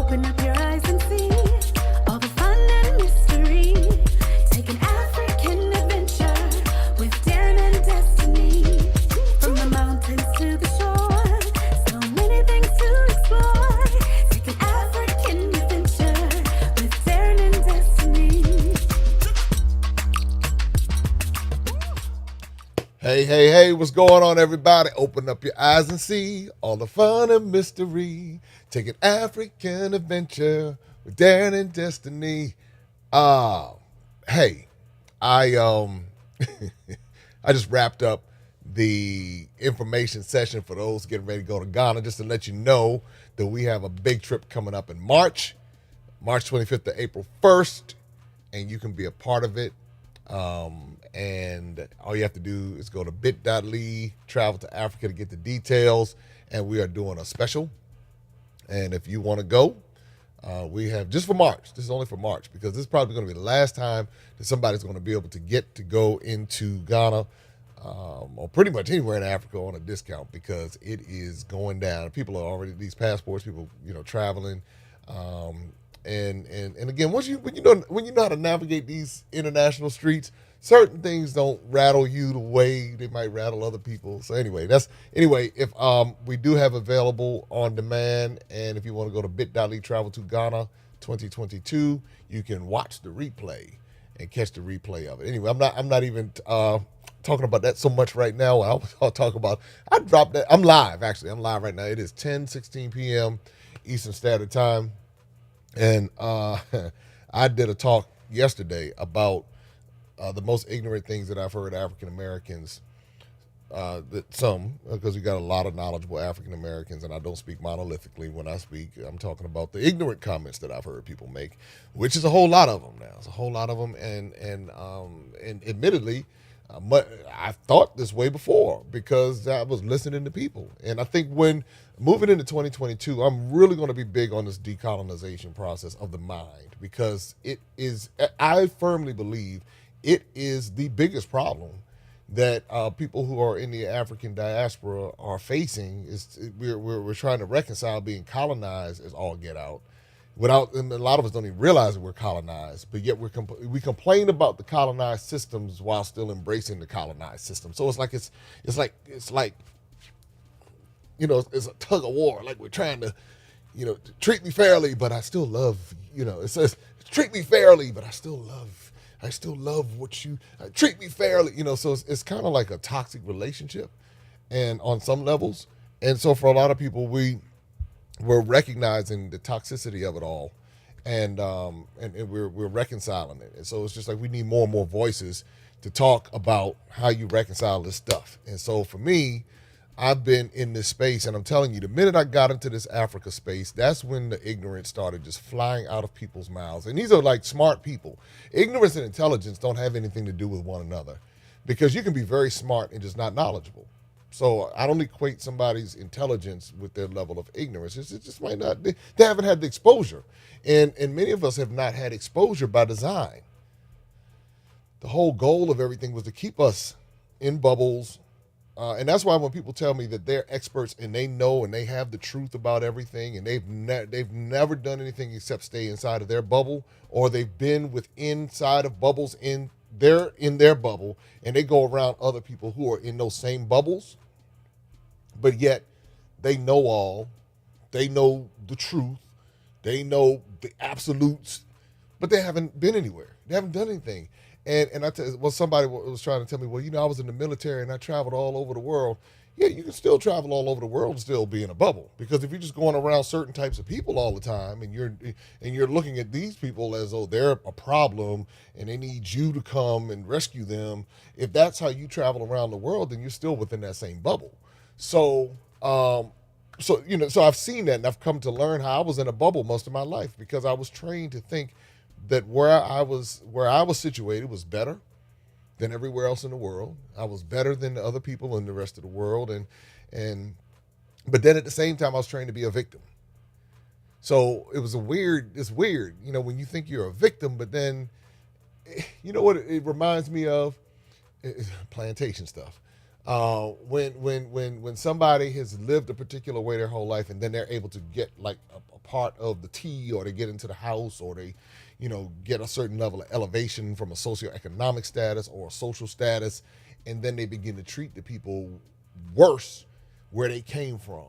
Open up your eyes and see all the fun and mystery. Take an African adventure with Darren and Destiny. From the mountains to the shore, so many things to explore. Take an African adventure with Darren and Destiny. Hey, what's going on, everybody? Open up your eyes and see all the fun and mystery. Take an African adventure with Darren and Destiny. Hey, I I just wrapped up the information session for those getting ready to go to Ghana, just to let you know that we have a big trip coming up in March 25th to April 1st, and you can be a part of it. And all you have to do is go to bit.ly, travel to Africa to get the details. And we are doing a special. And if you want to go, we have just for March. This is only for March because this is probably going to be the last time that somebody's going to be able to get to go into Ghana or pretty much anywhere in Africa on a discount because it is going down. People are already these passports, people traveling. And again, when you know how to navigate these international streets, certain things don't rattle you the way they might rattle other people. So anyway, if we do have available on demand, and if you want to go to bit.ly travel to Ghana 2022, you can watch the replay and catch the replay of it. Anyway, I'm not even talking about that so much right now. I'll talk about. I dropped that. I'm live right now. It is 10:16 p.m. Eastern Standard Time. And I did a talk yesterday about the most ignorant things that I've heard African Americans, because we got a lot of knowledgeable African Americans, and I don't speak monolithically when I speak. I'm talking about the ignorant comments that I've heard people make, which is a whole lot of them now. It's a whole lot of them, and admittedly, I thought this way before because I was listening to people. And I think when moving into 2022, I'm really going to be big on this decolonization process of the mind because I firmly believe it is the biggest problem that people who are in the African diaspora are facing. We're trying to reconcile being colonized as all get out. And a lot of us don't even realize that we're colonized, but yet we complain about the colonized systems while still embracing the colonized system. So it's like it's a tug of war. Like we're trying to, treat me fairly, but I still love. It says treat me fairly, but I still love what you treat me fairly. So it's kind of like a toxic relationship, and on some levels, and so for a lot of people we're recognizing the toxicity of it all, and we're reconciling it. And so it's just like we need more and more voices to talk about how you reconcile this stuff. And so for me, I've been in this space, and I'm telling you, the minute I got into this Africa space, that's when the ignorance started just flying out of people's mouths. And these are like smart people. Ignorance and intelligence don't have anything to do with one another because you can be very smart and just not knowledgeable. So I don't equate somebody's intelligence with their level of ignorance. It just might not. They haven't had the exposure, and many of us have not had exposure by design. The whole goal of everything was to keep us in bubbles, and that's why when people tell me that they're experts and they know and they have the truth about everything, and they've never done anything except stay inside of their bubble, or they've been inside of bubbles they're in their bubble, and they go around other people who are in those same bubbles, but yet they know all, they know the truth, they know the absolutes, but they haven't been anywhere. They haven't done anything. And somebody was trying to tell me, I was in the military and I traveled all over the world. Yeah, you can still travel all over the world and still be in a bubble, because if you're just going around certain types of people all the time and you're looking at these people as though they're a problem and they need you to come and rescue them, if that's how you travel around the world, then you're still within that same bubble. So I've seen that, and I've come to learn how I was in a bubble most of my life because I was trained to think that where I was situated was better than everywhere else in the world. I was better than the other people in the rest of the world, but then at the same time I was trained to be a victim. So it's weird, when you think you're a victim, but then, what it reminds me of? Plantation stuff. When somebody has lived a particular way their whole life, and then they're able to get like a part of the tea, or they get into the house, or they, get a certain level of elevation from a socioeconomic status or a social status, and then they begin to treat the people worse where they came from,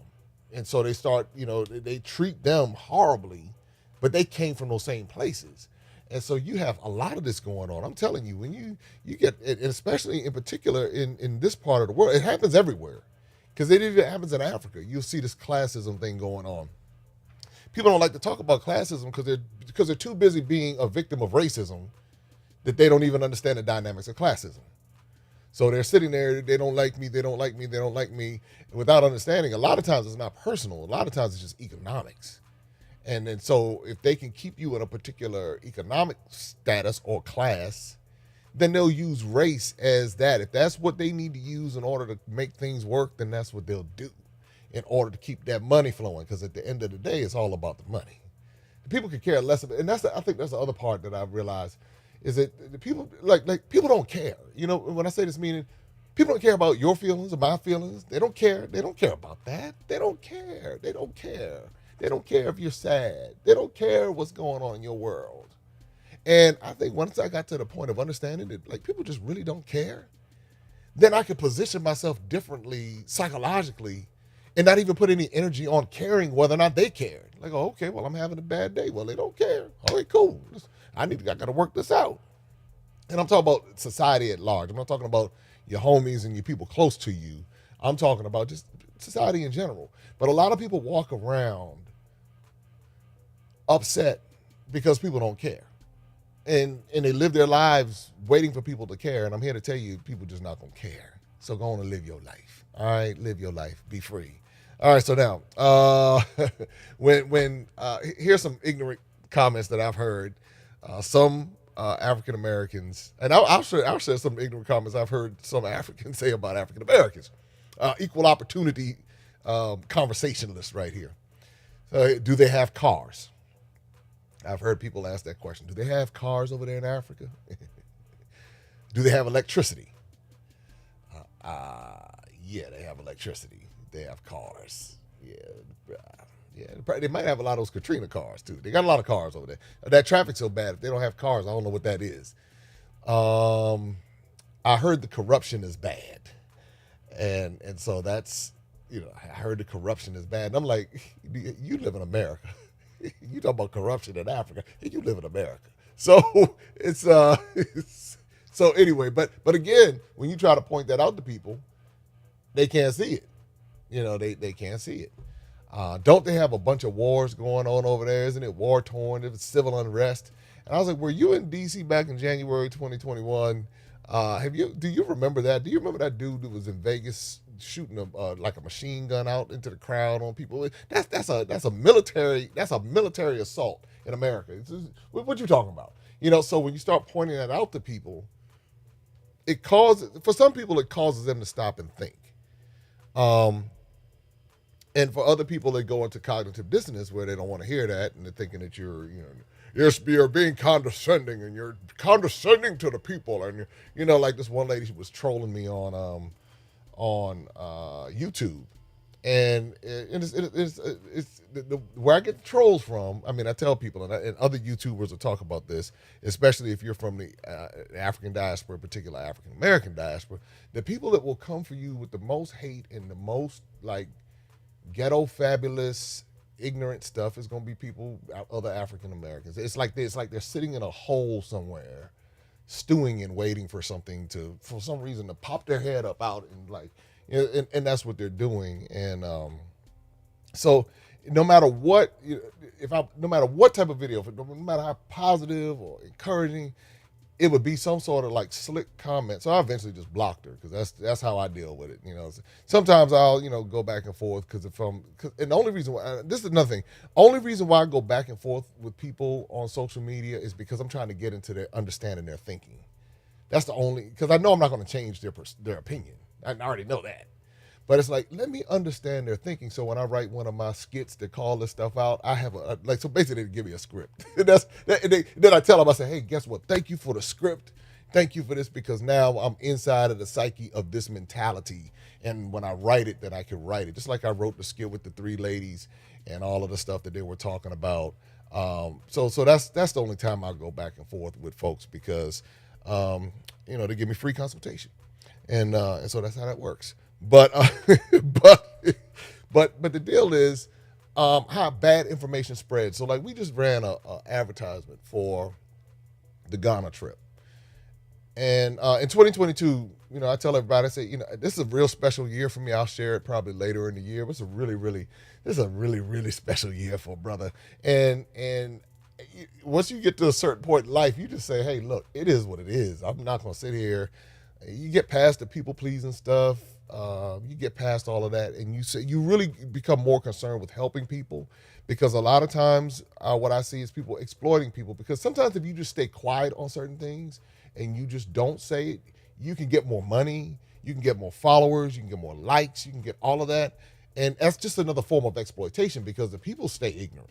and so they start, they treat them horribly, but they came from those same places. And so you have a lot of this going on. I'm telling you, when you get, and especially in particular in this part of the world, it happens everywhere, because it even happens in Africa. You'll see this classism thing going on. People don't like to talk about classism because they're too busy being a victim of racism that they don't even understand the dynamics of classism. So they're sitting there, they don't like me, they don't like me, they don't like me, without understanding. A lot of times it's not personal. A lot of times it's just economics. And then so if they can keep you in a particular economic status or class, then they'll use race as that. If that's what they need to use in order to make things work, then that's what they'll do in order to keep that money flowing. Because at the end of the day, it's all about the money. People could care less of it. And I think that's the other part that I've realized, is that the people, like people don't care. When I say this, meaning people don't care about your feelings or my feelings. They don't care. They don't care about that. They don't care. They don't care. They don't care if you're sad. They don't care what's going on in your world. And I think once I got to the point of understanding that, like, people just really don't care, then I could position myself differently psychologically and not even put any energy on caring whether or not they cared. Like, oh, okay, well, I'm having a bad day. Well, they don't care. All right, cool. I got to work this out. And I'm talking about society at large. I'm not talking about your homies and your people close to you. I'm talking about just society in general. But a lot of people walk around upset because people don't care. And they live their lives waiting for people to care. And I'm here to tell you, people just not going to care. So go on and live your life. All right, live your life. Be free. All right, so now, here's some ignorant comments that I've heard. Some African Americans, and I'll share some ignorant comments I've heard some Africans say about African Americans. Equal opportunity conversationalists right here. Do they have cars? I've heard people ask that question. Do they have cars over there in Africa? Do they have electricity? Yeah, they have electricity. They have cars. Yeah. They might have a lot of those Katrina cars too. They got a lot of cars over there. That traffic's so bad. If they don't have cars, I don't know what that is. I heard the corruption is bad, and so that's, I heard the corruption is bad. And I'm like, you live in America. You talk about corruption in Africa. You live in America. So it's so anyway. But again, when you try to point that out to people, they can't see it. They can't see it. Don't they have a bunch of wars going on over there? Isn't it war torn? It's civil unrest. And I was like, were you in D.C. back in January 2021? Do you remember that? Do you remember that dude that was in Vegas shooting like a machine gun out into the crowd on people? That's a military assault in America. What you talking about? So when you start pointing that out to people, for some people it causes them to stop and think. And for other people, they go into cognitive dissonance where they don't want to hear that, and they're thinking that you're being condescending, and you're condescending to the people, and like this one lady, she was trolling me on YouTube, and it's where I get the trolls from. I mean, I tell people, and other YouTubers will talk about this, especially if you're from the African diaspora, particular African American diaspora, the people that will come for you with the most hate and the most like ghetto fabulous ignorant stuff is going to be people, other African Americans. It's like they're sitting in a hole somewhere, stewing and waiting for something for some reason to pop their head up out, and that's what they're doing. And so no matter what, no matter what type of video, no matter how positive or encouraging, it would be some sort of like slick comment. So I eventually just blocked her, because that's how I deal with it. Sometimes I'll go back and forth and the only reason why, this is another thing, only reason why I go back and forth with people on social media is because I'm trying to get into their understanding, their thinking. That's the only, because I know I'm not going to change their opinion. I already know that. But it's like, let me understand their thinking. So when I write one of my skits that call this stuff out, I have so basically they give me a script. Then I tell them, I say, hey, guess what? Thank you for the script. Thank you for this because now I'm inside of the psyche of this mentality. And when I write it, then I can write it. Just like I wrote the skit with the three ladies and all of the stuff that they were talking about. So that's the only time I go back and forth with folks because, they give me free consultation. And so that's how that works. But, but the deal is how bad information spreads. So like we just ran a advertisement for the Ghana trip. And in 2022, I tell everybody, I say, this is a real special year for me. I'll share it probably later in the year. But this is a really, really special year for a brother. And once you get to a certain point in life, you just say, hey, look, it is what it is. I'm not going to sit here. You get past the people pleasing stuff. You get past all of that. And you really become more concerned with helping people. Because a lot of times what I see is people exploiting people. Because sometimes if you just stay quiet on certain things, and you just don't say it, you can get more money, you can get more followers, you can get more likes, you can get all of that. And that's just another form of exploitation because the people stay ignorant.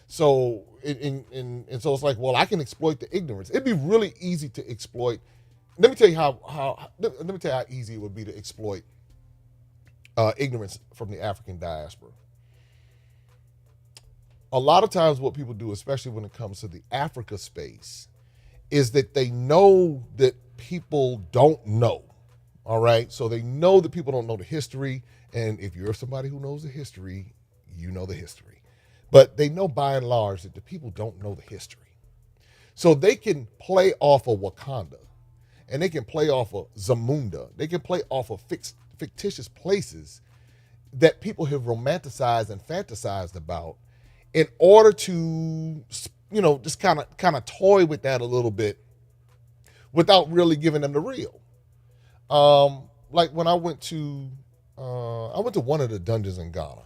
So, and so it's like, well, I can exploit the ignorance. It'd be really easy to exploit. Let me tell you how easy it would be to exploit ignorance from the African diaspora. A lot of times what people do, especially when it comes to the Africa space, is that they know that people don't know, all right? So they know that people don't know the history, and if you're somebody who knows the history, you know the history. But they know by and large that the people don't know the history. So they can play off of Wakanda, and they can play off of Zamunda. They can play off of fictitious places that people have romanticized and fantasized about in order to just kind of toy with that a little bit without really giving them the real. Like when I went to one of the dungeons in Ghana,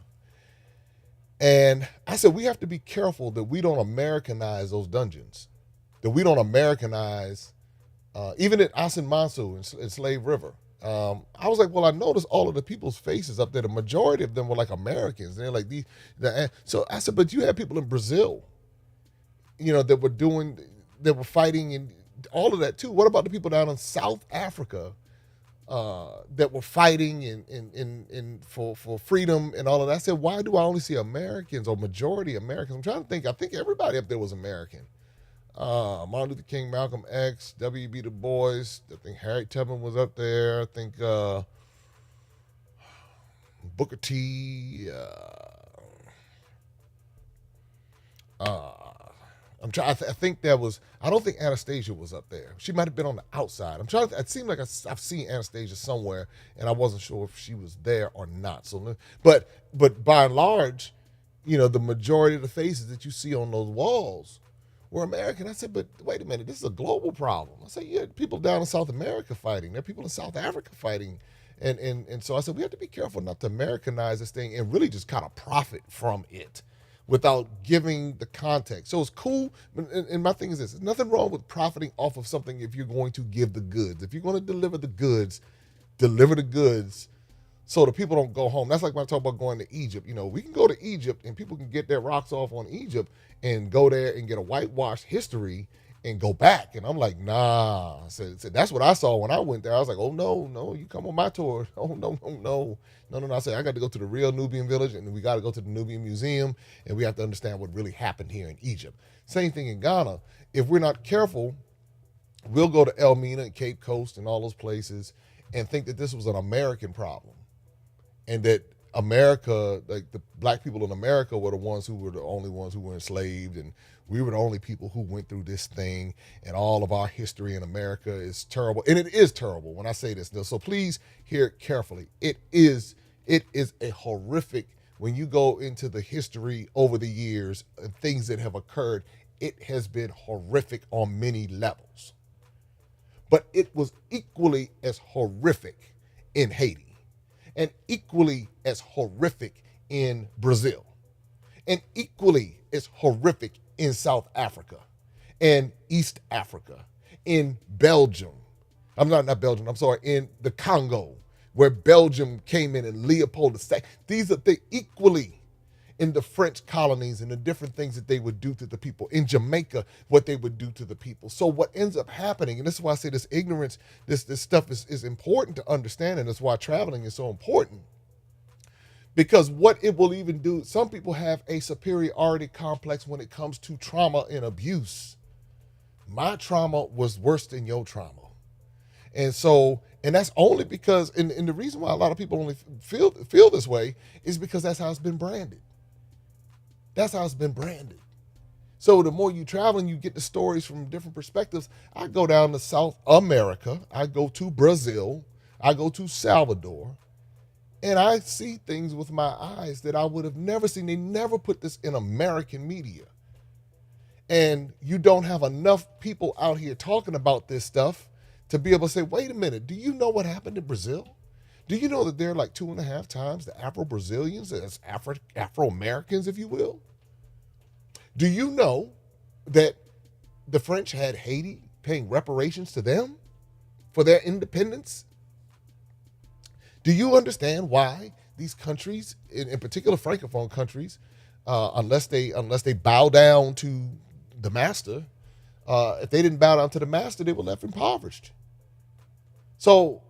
and I said we have to be careful that we don't Americanize those dungeons, that we don't Americanize even at Asin Mansu in Slave River. I was like, well, I noticed all of the people's faces up there. The majority of them were like Americans. They're like so I said, but you have people in Brazil, that were fighting and all of that too. What about the people down in South Africa that were fighting and for freedom and all of that? I said, why do I only see Americans or majority Americans? I'm trying to think. I think everybody up there was American. Martin Luther King, Malcolm X, W.B. Du Bois. I think Harriet Tubman was up there. I think Booker T. I think that was. I don't think Anastasia was up there. She might have been on the outside. I'm trying. It seemed like I've seen Anastasia somewhere, and I wasn't sure if she was there or not. So, but by and large, the majority of the faces that you see on those walls were American. I said, but wait a minute, this is a global problem. I said, yeah, people down in South America fighting. There are people in South Africa fighting, and so I said we have to be careful not to Americanize this thing and really just kind of profit from it without giving the context. So it's cool, and my thing is this, there's nothing wrong with profiting off of something if you're going to give the goods. If you're going to deliver the goods so the people don't go home. That's like when I talk about going to Egypt. We can go to Egypt and people can get their rocks off on Egypt and go there and get a whitewashed history and go back. And I'm like, nah. I said that's what I saw when I went there. I was like, oh, no, you come on my tour. Oh, no. I said, I got to go to the real Nubian village, and we got to go to the Nubian Museum, and we have to understand what really happened here in Egypt. Same thing in Ghana. If we're not careful, we'll go to Elmina and Cape Coast and all those places and think that this was an American problem, and that America, like the black people in America, were the only ones who were enslaved, and we were the only people who went through this thing, and all of our history in America is terrible. And it is terrible when I say this. So please hear it carefully. It is a horrific, when you go into the history over the years and things that have occurred, it has been horrific on many levels. But it was equally as horrific in Haiti, and equally as horrific in Brazil, and equally as horrific in South Africa, and East Africa, in Belgium. I'm sorry, in the Congo, where Belgium came in and Leopold II. These are equally. in the French colonies and the different things that they would do to the people. In Jamaica, what they would do to the people. So what ends up happening, and this is why I say this ignorance, this stuff is important to understand, and that's why traveling is so important. Because what it will even do, some people have a superiority complex when it comes to trauma and abuse. My trauma was worse than your trauma. And so, and that's only because, and the reason why a lot of people only feel this way is because that's how it's been branded. That's how it's been branded. So the more you travel and you get the stories from different perspectives, I go down to South America, I go to Brazil, I go to Salvador, and I see things with my eyes that I would have never seen. They never put this in American media. And you don't have enough people out here talking about this stuff to be able to say, wait a minute, do you know what happened in Brazil? Do you know that they're like 2.5 times the Afro-Brazilians as Afro-Americans, if you will? Do you know that the French had Haiti paying reparations to them for their independence? Do you understand why these countries, in particular Francophone countries, unless they bow down to the master, if they didn't bow down to the master, they were left impoverished. So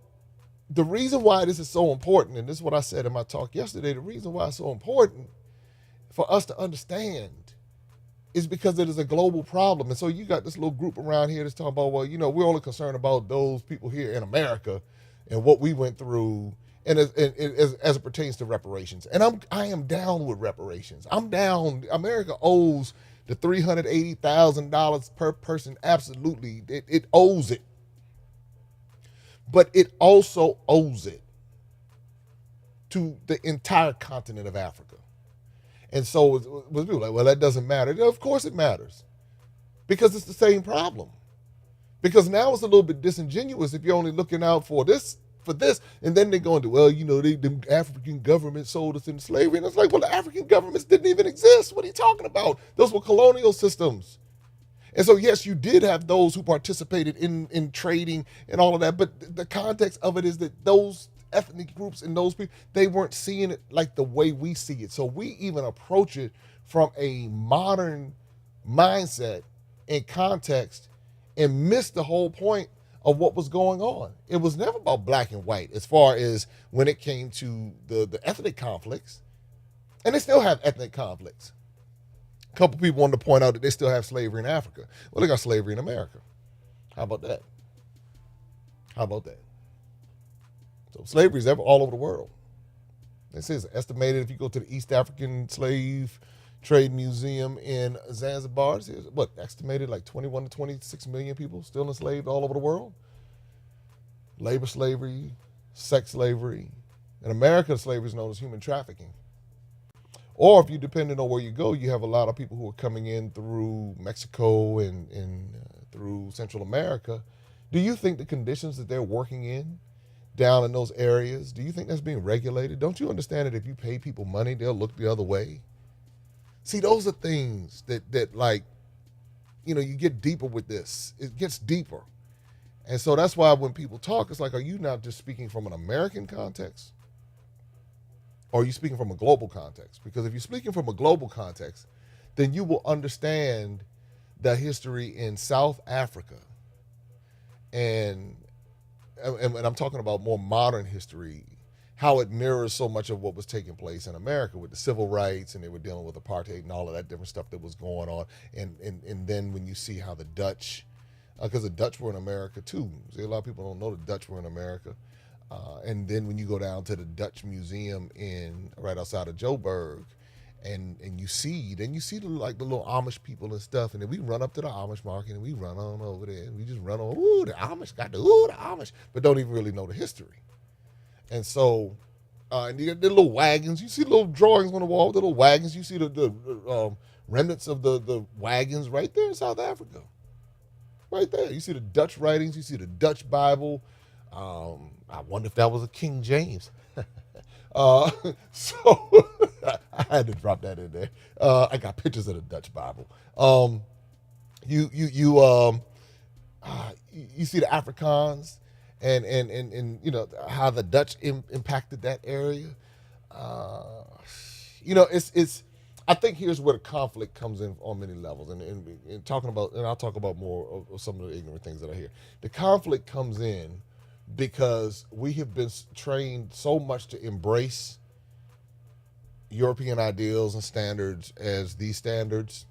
the reason why this is so important, and this is what I said in my talk yesterday, the reason why it's so important for us to understand is because it is a global problem. And so you got this little group around here that's talking about, well, we're only concerned about those people here in America and what we went through, and as it pertains to reparations. And I am down with reparations. I'm down. America owes the $380,000 per person. Absolutely. It owes it. But it also owes it to the entire continent of Africa. And so with people like, well, that doesn't matter. Of course it matters, because it's the same problem. Because now it's a little bit disingenuous if you're only looking out for this, and then they're going to, well, the African government sold us into slavery. And it's like, well, the African governments didn't even exist. What are you talking about? Those were colonial systems. And so, yes, you did have those who participated in trading and all of that, but the context of it is that those ethnic groups and those people, they weren't seeing it like the way we see it. So we even approach it from a modern mindset and context and miss the whole point of what was going on. It was never about black and white as far as when it came to the ethnic conflicts. And they still have ethnic conflicts. A couple people wanted to point out that they still have slavery in Africa. Well, they got slavery in America. How about that? So slavery is all over the world. This is estimated, if you go to the East African Slave Trade Museum in Zanzibar, it's estimated like 21 to 26 million people still enslaved all over the world. Labor slavery, sex slavery. In America, slavery is known as human trafficking. Or if you, depending on where you go, you have a lot of people who are coming in through Mexico and through Central America. Do you think the conditions that they're working in down in those areas, do you think that's being regulated? Don't you understand that if you pay people money, they'll look the other way? See, those are things that you get deeper with this. It gets deeper. And so that's why when people talk, it's like, are you not just speaking from an American context? Or are you speaking from a global context? Because if you're speaking from a global context, then you will understand the history in South Africa. And I'm talking about more modern history, how it mirrors so much of what was taking place in America with the civil rights, and they were dealing with apartheid and all of that different stuff that was going on. And then when you see how the Dutch, because the Dutch were in America too. See, a lot of people don't know the Dutch were in America. And then when you go down to the Dutch Museum right outside of Joburg, and you see the little Amish people and stuff, and then we run up to the Amish market and we run on over there and we just run on, the Amish the Amish, but don't even really know the history. And so, and you get the little wagons. You see little drawings on the wall with the little wagons. You see the remnants of the wagons right there in South Africa. Right there. You see the Dutch writings. You see the Dutch Bible. I wonder if that was a King James. So I had to drop that in there. I got pictures of the Dutch Bible. You see the Afrikaans and how the Dutch impacted that area. It's I think here's where the conflict comes in on many levels, and talking about, and I'll talk about more of some of the ignorant things that I hear. The conflict comes in because we have been trained so much to embrace European ideals and standards as these standards,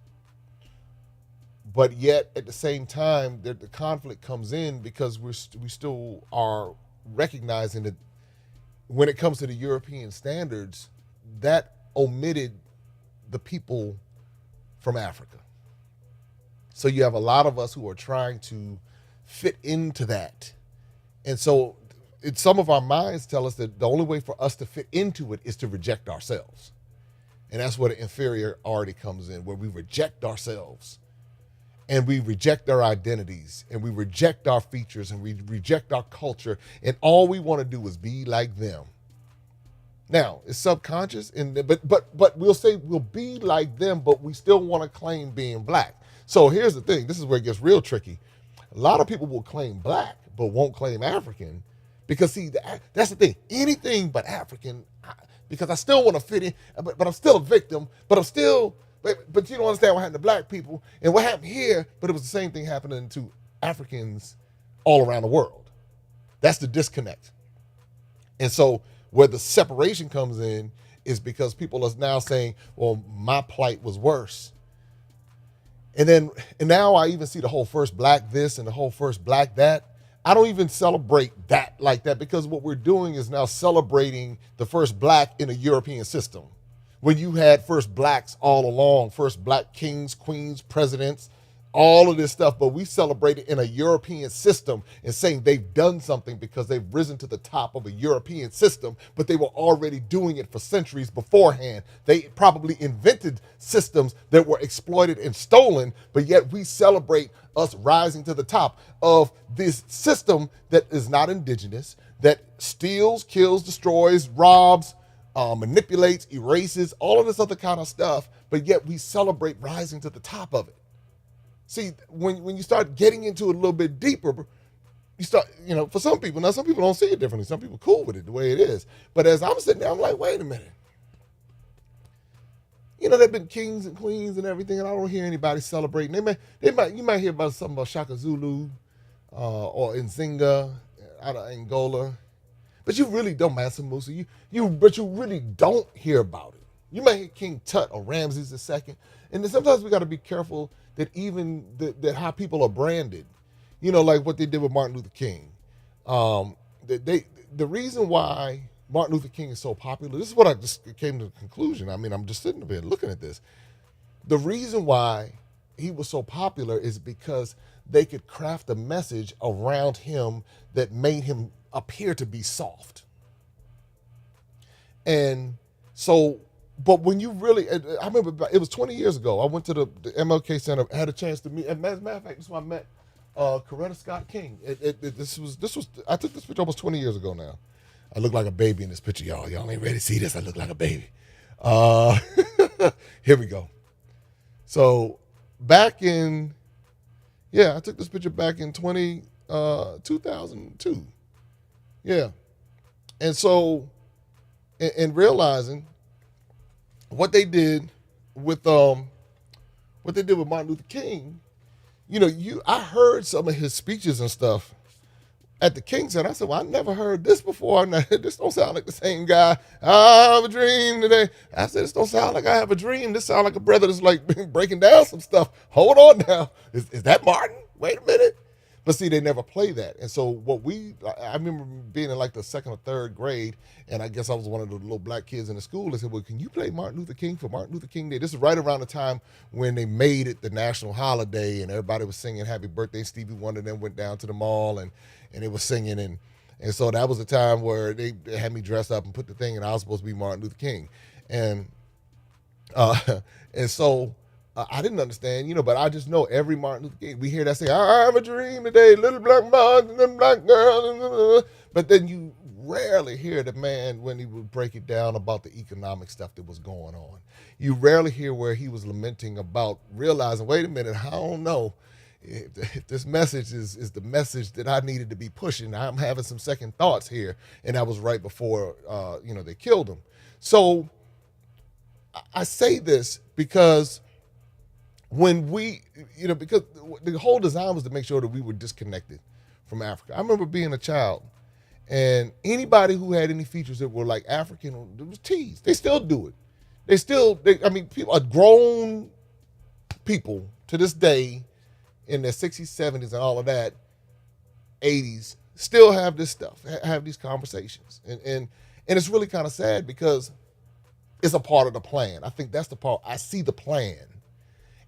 but yet at the same time, the conflict comes in because we still are recognizing that when it comes to the European standards, that omitted the people from Africa. So you have a lot of us who are trying to fit into that. And so some of our minds tell us that the only way for us to fit into it is to reject ourselves. And that's where the inferiority comes in, where we reject ourselves and we reject our identities and we reject our features and we reject our culture. And all we want to do is be like them. Now, it's subconscious, but we'll say we'll be like them, but we still want to claim being black. So here's the thing. This is where it gets real tricky. A lot of people will claim black, but won't claim African because, see, that's the thing. Anything but African, because I still want to fit in, but I'm still a victim, but you don't understand what happened to black people and what happened here, but it was the same thing happening to Africans all around the world. That's the disconnect. And so where the separation comes in is because people are now saying, well, my plight was worse. And now I even see the whole first black this and the whole first black that. I don't even celebrate that like that because what we're doing is now celebrating the first black in a European system. When you had first blacks all along, first black kings, queens, presidents, all of this stuff, but we celebrate it in a European system and saying they've done something because they've risen to the top of a European system, but they were already doing it for centuries beforehand. They probably invented systems that were exploited and stolen, but yet we celebrate us rising to the top of this system that is not indigenous, that steals, kills, destroys, robs, manipulates, erases, all of this other kind of stuff, but yet we celebrate rising to the top of it. See, when you start getting into it a little bit deeper, you start, for some people, now some people don't see it differently. Some people are cool with it the way it is. But as I'm sitting there, I'm like, wait a minute. There've been kings and queens and everything, and I don't hear anybody celebrating. You might hear about something about Shaka Zulu or Nzinga out of Angola, but you really don't, Mansa Musa. But you really don't hear about it. You might hear King Tut or Ramses II, and then sometimes we got to be careful that even that how people are branded, like what they did with Martin Luther King. The reason why Martin Luther King is so popular, this is what I just came to the conclusion. I mean, I'm just sitting there looking at this. The reason why he was so popular is because they could craft a message around him that made him appear to be soft. And so, but when you really, I remember it was 20 years ago. I went to the MLK Center, had a chance to meet. As a matter of fact, this is when I met Coretta Scott King. This was. I took this picture almost 20 years ago now. I look like a baby in this picture, y'all. Y'all ain't ready to see this. I look like a baby. Here we go. So back in, I took this picture back in 2002. Yeah, and so, and realizing what they did with Martin Luther King, I heard some of his speeches and stuff at the King Center. I said, well, I never heard this before. This don't sound like the same guy. I have a dream today. I said, this don't sound like I have a dream. This sounds like a brother that's like breaking down some stuff. Hold on now. Is that Martin? Wait a minute. But see, they never play that. And so I remember being in like the second or third grade, and I guess I was one of the little black kids in the school. They said, well, can you play Martin Luther King for Martin Luther King Day? This is right around the time when they made it the national holiday, and everybody was singing Happy Birthday. Stevie Wonder then went down to the mall, and they were singing. And so that was the time where they had me dress up and put the thing, and I was supposed to be Martin Luther King. And so I didn't understand, but I just know every Martin Luther King, we hear that say, I have a dream today, little black man, little black girl. But then you rarely hear the man when he would break it down about the economic stuff that was going on. You rarely hear where he was lamenting about realizing, wait a minute, I don't know if this message is the message that I needed to be pushing. I'm having some second thoughts here. And that was right before, they killed him. So I say this because when we, because the whole design was to make sure that we were disconnected from Africa. I remember being a child, and anybody who had any features that were like African, it was teased. They still do it. People are grown people to this day in their 60s, 70s, and all of that, 80s, still have this stuff, have these conversations. And it's really kind of sad because it's a part of the plan. I think that's the part. I see the plan,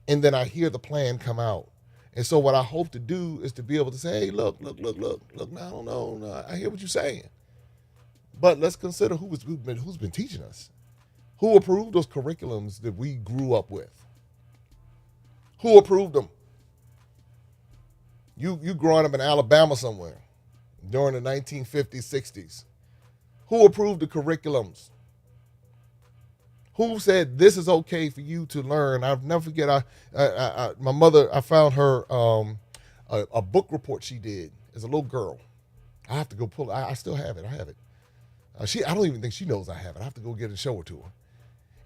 and then I hear the plan come out. And so what I hope to do is to be able to say, hey, look, now, no, I hear what you're saying. But let's consider who's been teaching us. Who approved those curriculums that we grew up with? Who approved them? You growing up in Alabama somewhere during the 1950s, 60s. Who approved the curriculums? Who said this is okay for you to learn? I'll never forget. My mother. I found her a book report she did as a little girl. I have to go pull it. I still have it. I have it. I don't even think she knows I have it. I have to go get it and show it to her.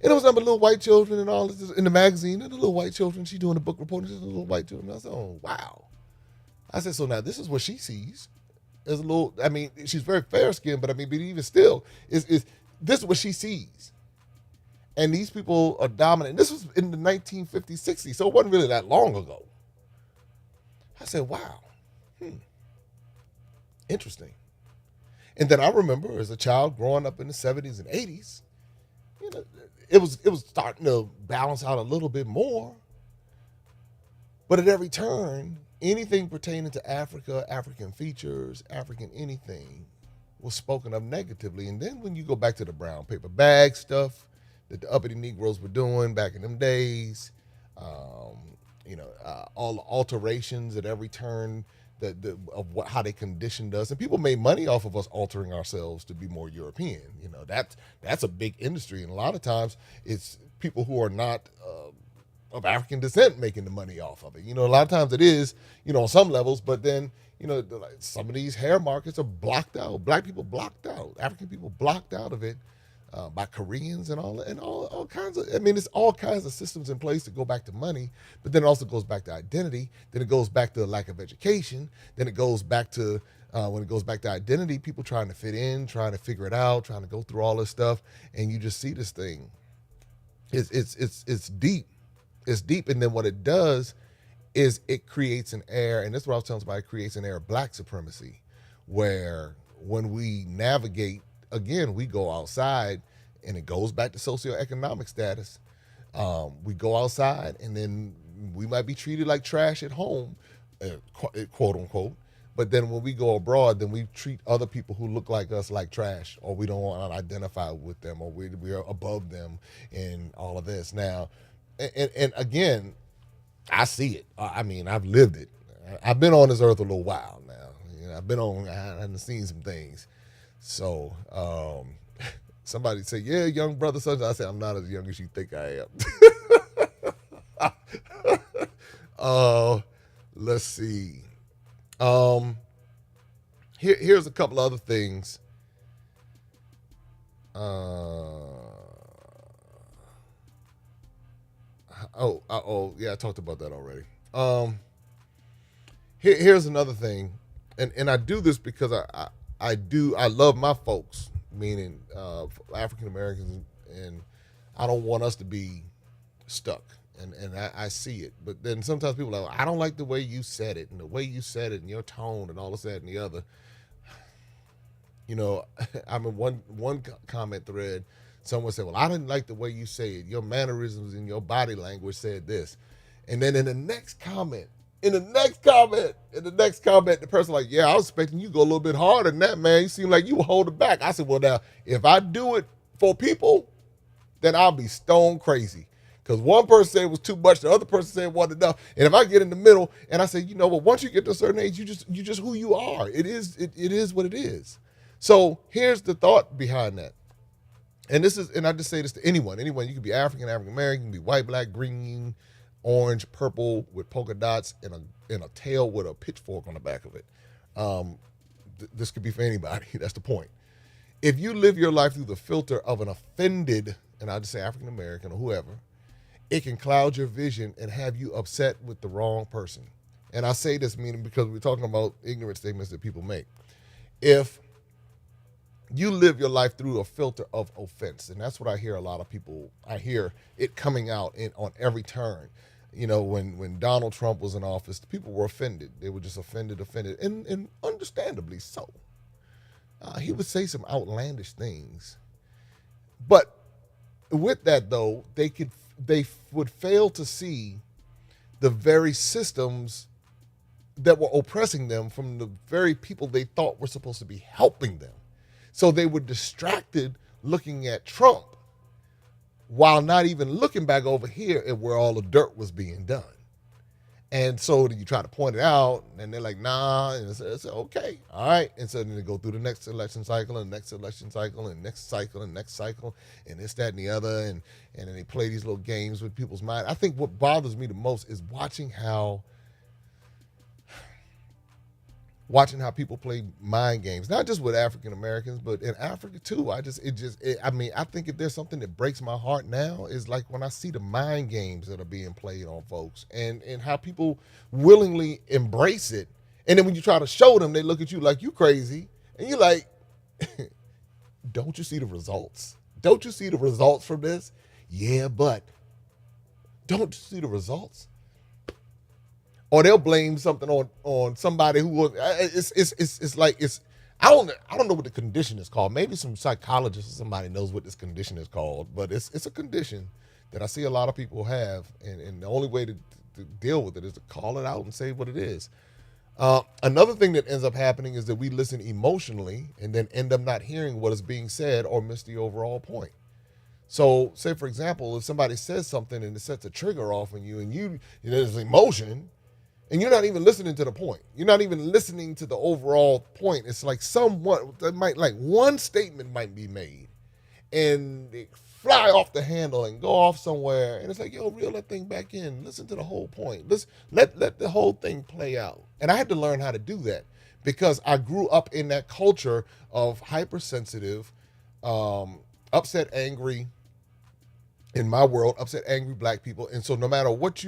And it was number little white children and all this in the magazine. And the little white children. She doing a book report. And just little white children. I said, oh wow. I said, so now this is what she sees. As a little. I mean, she's very fair skinned, but even still, is this is what she sees. And these people are dominant. This was in the 1950s, 60s, so it wasn't really that long ago. I said, wow, interesting. And then I remember as a child growing up in the 70s and 80s, it was starting to balance out a little bit more. But at every turn, anything pertaining to Africa, African features, African anything was spoken of negatively. And then when you go back to the brown paper bag stuff, that the uppity Negroes were doing back in them days, all the alterations at every turn how they conditioned us, and people made money off of us altering ourselves to be more European. That's a big industry, and a lot of times it's people who are not of African descent making the money off of it. A lot of times it is, on some levels, but then like some of these hair markets are blocked out. Black people blocked out, African people blocked out of it. By Koreans and all kinds of, it's all kinds of systems in place to go back to money, but then it also goes back to identity. Then it goes back to a lack of education. Then it goes back to, when it goes back to identity, people trying to fit in, trying to figure it out, trying to go through all this stuff. And you just see this thing. It's deep. It's deep. And then what it does is it creates an air, and this is what I was telling somebody, it creates an air of black supremacy, where when we navigate, again, we go outside, and it goes back to socioeconomic status. We go outside, and then we might be treated like trash at home, quote unquote. But then when we go abroad, then we treat other people who look like us like trash, or we don't want to identify with them, or we are above them in all of this. Now, and again, I see it. I've lived it. I've been on this earth a little while now. I've seen some things. So somebody say, yeah, young brother, such. I say, I'm not as young as you think I am. Let's see. Here's a couple other things. Yeah, I talked about that already. Here's another thing, and I do this because I love my folks, meaning African Americans, and I don't want us to be stuck. And I see it. But then sometimes people are like, I don't like the way you said it, and the way you said it, and your tone, and all this, that, and the other. I'm in one comment thread, someone said, well, I didn't like the way you say it. Your mannerisms and your body language said this. And then in the next comment, the person like, yeah, I was expecting you to go a little bit harder than that, man. You seem like you were holding back. I said, well, now, if I do it for people, then I'll be stone crazy. Because one person said it was too much, the other person said it wasn't enough. And if I get in the middle and I say, once you get to a certain age, you just who you are. It is what it is. So here's the thought behind that. And I just say this to anyone. You can be African, African American, you can be white, black, green, orange, purple with polka dots and a tail with a pitchfork on the back of it. This could be for anybody. That's the point. If you live your life through the filter of an offended and I'll just say African American or whoever, it can cloud your vision and have you upset with the wrong person. And I say this meaning because we're talking about ignorant statements that people make. If you live your life through a filter of offense, and that's what I hear a lot of people, I hear it coming out on every turn. You know, when Donald Trump was in office, the people were offended. They were just offended, and understandably so. He would say some outlandish things. But with that, though, they would fail to see the very systems that were oppressing them from the very people they thought were supposed to be helping them. So they were distracted looking at Trump while not even looking back over here at where all the dirt was being done. And so you try to point it out, and they're like, nah, and it's okay, all right. And so then they go through the next election cycle, and next election cycle, and next cycle, and next cycle, and this, that, and the other, and then they play these little games with people's mind. I think what bothers me the most is watching how people play mind games, not just with African Americans, but in Africa too. I think if there's something that breaks my heart now is like when I see the mind games that are being played on folks and how people willingly embrace it. And then when you try to show them, they look at you like you crazy. And you're like, don't you see the results? Don't you see the results from this? Yeah, but don't you see the results? Or they'll blame something on somebody who was. It's like I don't know what the condition is called. Maybe some psychologist or somebody knows what this condition is called. But it's a condition that I see a lot of people have, and the only way to deal with it is to call it out and say what it is. Another thing that ends up happening is that we listen emotionally and then end up not hearing what is being said or miss the overall point. So, say for example, if somebody says something and it sets a trigger off on you, and there's emotion. And you're not even listening to the point. You're not even listening to the overall point. It's like one statement might be made and they fly off the handle and go off somewhere. And it's like, yo, reel that thing back in. Listen to the whole point. Let the whole thing play out. And I had to learn how to do that because I grew up in that culture of hypersensitive, upset, angry, in my world, upset, angry black people. And so no matter what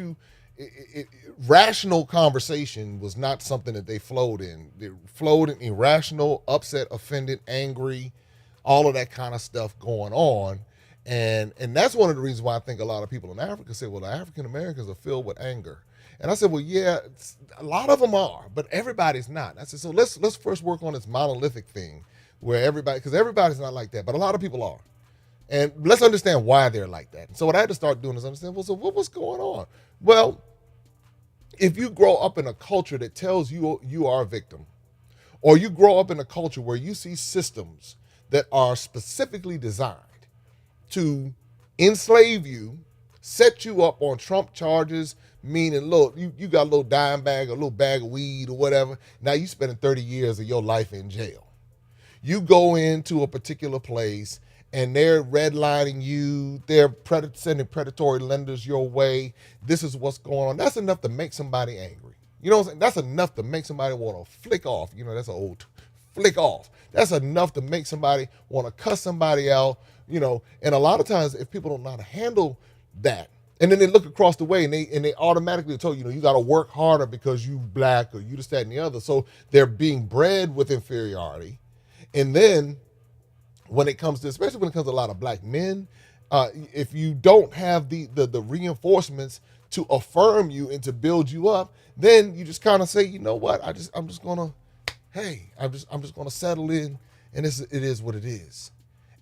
rational conversation was not something that they flowed in. They flowed in irrational, upset, offended, angry, all of that kind of stuff going on. And that's one of the reasons why I think a lot of people in Africa say, well, the African Americans are filled with anger. And I said, well, yeah, a lot of them are, but everybody's not. I said, so let's first work on this monolithic thing where because everybody's not like that, but a lot of people are. And let's understand why they're like that. So what I had to start doing is understand, well, so what's going on? Well, if you grow up in a culture that tells you you are a victim, or you grow up in a culture where you see systems that are specifically designed to enslave you, set you up on Trump charges, meaning, look, you got a little dime bag, a little bag of weed or whatever, now you spending 30 years of your life in jail. You go into a particular place and they're redlining you, they're sending predatory lenders your way, this is what's going on. That's enough to make somebody angry. You know what I'm saying? That's enough to make somebody want to flick off. You know, that's an old flick off. That's enough to make somebody want to cuss somebody out, you know. And a lot of times if people don't know how to handle that, and then they look across the way and they automatically tell you, you got to work harder because you black or you this, that, and the other. So they're being bred with inferiority. And then especially when it comes to a lot of black men, if you don't have the reinforcements to affirm you and to build you up, then you just kind of say, you know what, I'm just gonna settle in, and it is what it is.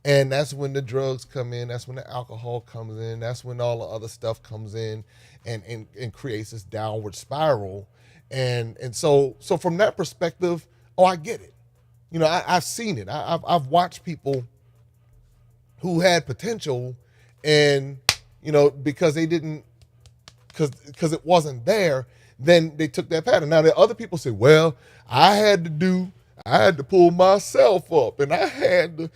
And that's when the drugs come in, that's when the alcohol comes in, that's when all the other stuff comes in and creates this downward spiral. And so from that perspective, I get it. You know, I've seen it. I've watched people who had potential, and because they didn't, because it wasn't there, then they took that pattern. Now, there are other people say, well, I had to pull myself up, and I had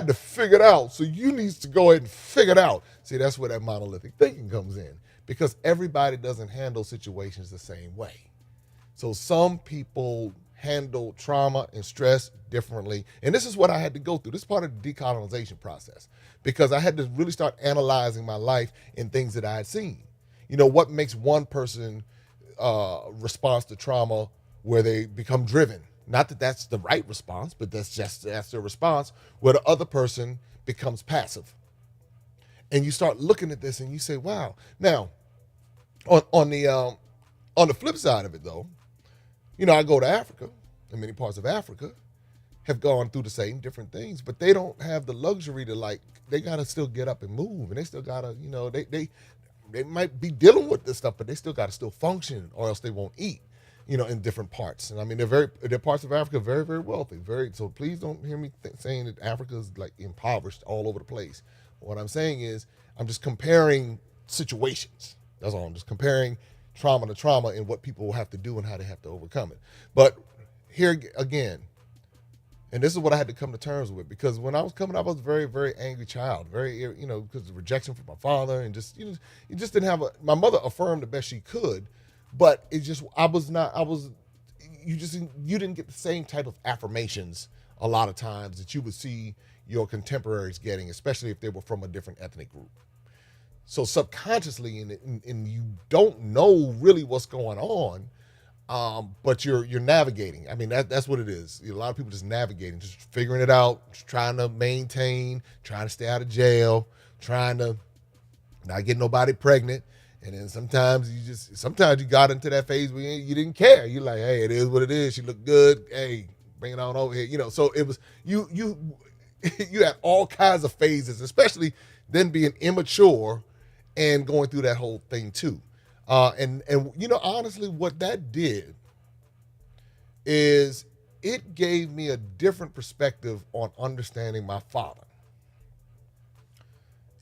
to figure it out. So you need to go ahead and figure it out. See, that's where that monolithic thinking comes in, because everybody doesn't handle situations the same way. So some people handle trauma and stress differently. And this is what I had to go through. This is part of the decolonization process because I had to really start analyzing my life and things that I had seen. You know, what makes one person response to trauma where they become driven. Not that that's the right response, but that's their response, where the other person becomes passive. And you start looking at this and you say, wow. Now, on the flip side of it though, you know, I go to Africa, and many parts of Africa have gone through the same different things, but they don't have the luxury to, like, they gotta still get up and move, and they still gotta, you know, they might be dealing with this stuff, but they still gotta still function, or else they won't eat, you know, in different parts. And I mean, they're parts of Africa very, very wealthy, so please don't hear me saying that Africa is like impoverished all over the place. What I'm saying is, I'm just comparing situations. That's all. I'm just comparing trauma to trauma and what people will have to do and how they have to overcome it. But here again, and this is what I had to come to terms with, because when I was coming up, I was a very, very angry child, very, you know, because of rejection from my father, and just, you know, you just didn't have my mother affirmed the best she could, but it just, you didn't get the same type of affirmations a lot of times that you would see your contemporaries getting, especially if they were from a different ethnic group. So subconsciously, and you don't know really what's going on, but you're navigating. I mean, that's what it is. A lot of people just navigating, just figuring it out, just trying to maintain, trying to stay out of jail, trying to not get nobody pregnant. And then sometimes you got into that phase where you didn't care. You're like, hey, it is what it is. She looked good. Hey, bring it on over here. You know, so it was, you had all kinds of phases, especially then being immature and going through that whole thing too. And you know, honestly, what that did is it gave me a different perspective on understanding my father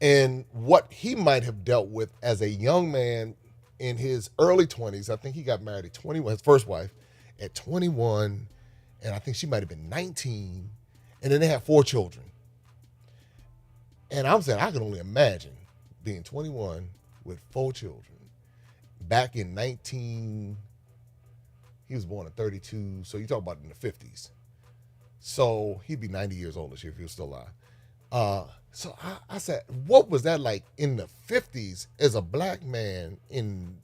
and what he might have dealt with as a young man in his early 20s. I think he got married at 21, his first wife, at 21, and I think she might have been 19, and then they had 4 children. And I'm saying, I can only imagine being 21 with 4 children back in he was born in 32, so you talk about in the 50s. So he'd be 90 years old this year if he was still alive. So I said, what was that like in the 50s as a black man in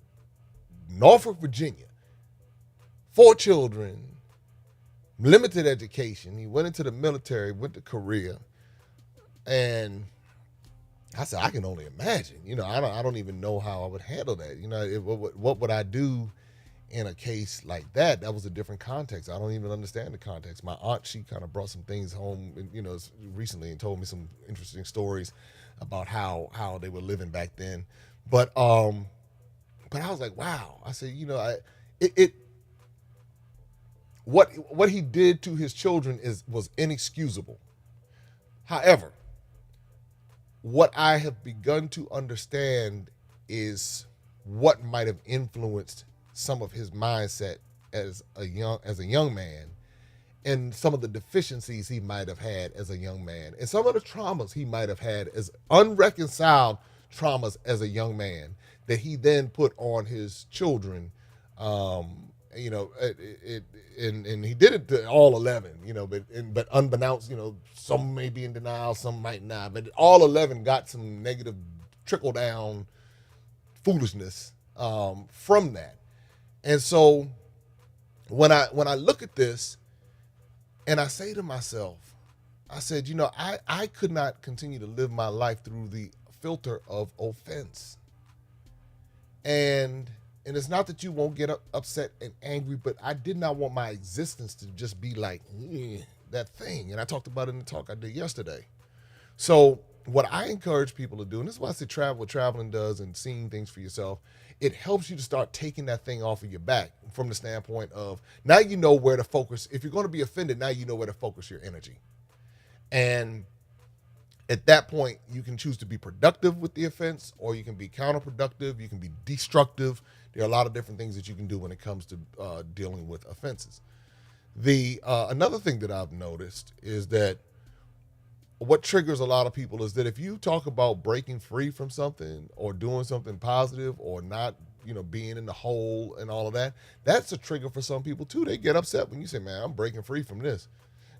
Norfolk, Virginia? 4 children, limited education. He went into the military, went to Korea, and I said, I can only imagine. You know, I don't even know how I would handle that. You know, what would I do in a case like that? That was a different context. I don't even understand the context. My aunt, she kind of brought some things home, you know, recently, and told me some interesting stories about how they were living back then. But I was like, wow. I said, you know, what he did to his children was inexcusable. However, what I have begun to understand is what might have influenced some of his mindset as a young man, and some of the deficiencies he might have had as a young man, and some of the traumas he might have had as unreconciled traumas as a young man that he then put on his children. You know, and he did it to all 11, you know, but unbeknownst, you know, some may be in denial, some might not, but all 11 got some negative trickle down foolishness from that. And so when I look at this and I say to myself, I said, you know, I could not continue to live my life through the filter of offense. And it's not that you won't get upset and angry, but I did not want my existence to just be like that thing. And I talked about it in the talk I did yesterday. So what I encourage people to do, and this is why I say what traveling does and seeing things for yourself, it helps you to start taking that thing off of your back from the standpoint of, now you know where to focus. If you're going to be offended, now you know where to focus your energy. And at that point, you can choose to be productive with the offense, or you can be counterproductive, you can be destructive. There are a lot of different things that you can do when it comes to dealing with offenses. Another thing that I've noticed is that what triggers a lot of people is that if you talk about breaking free from something or doing something positive or not being in the hole and all of that. That's a trigger for some people too. They get upset when you say, man, I'm breaking free from this.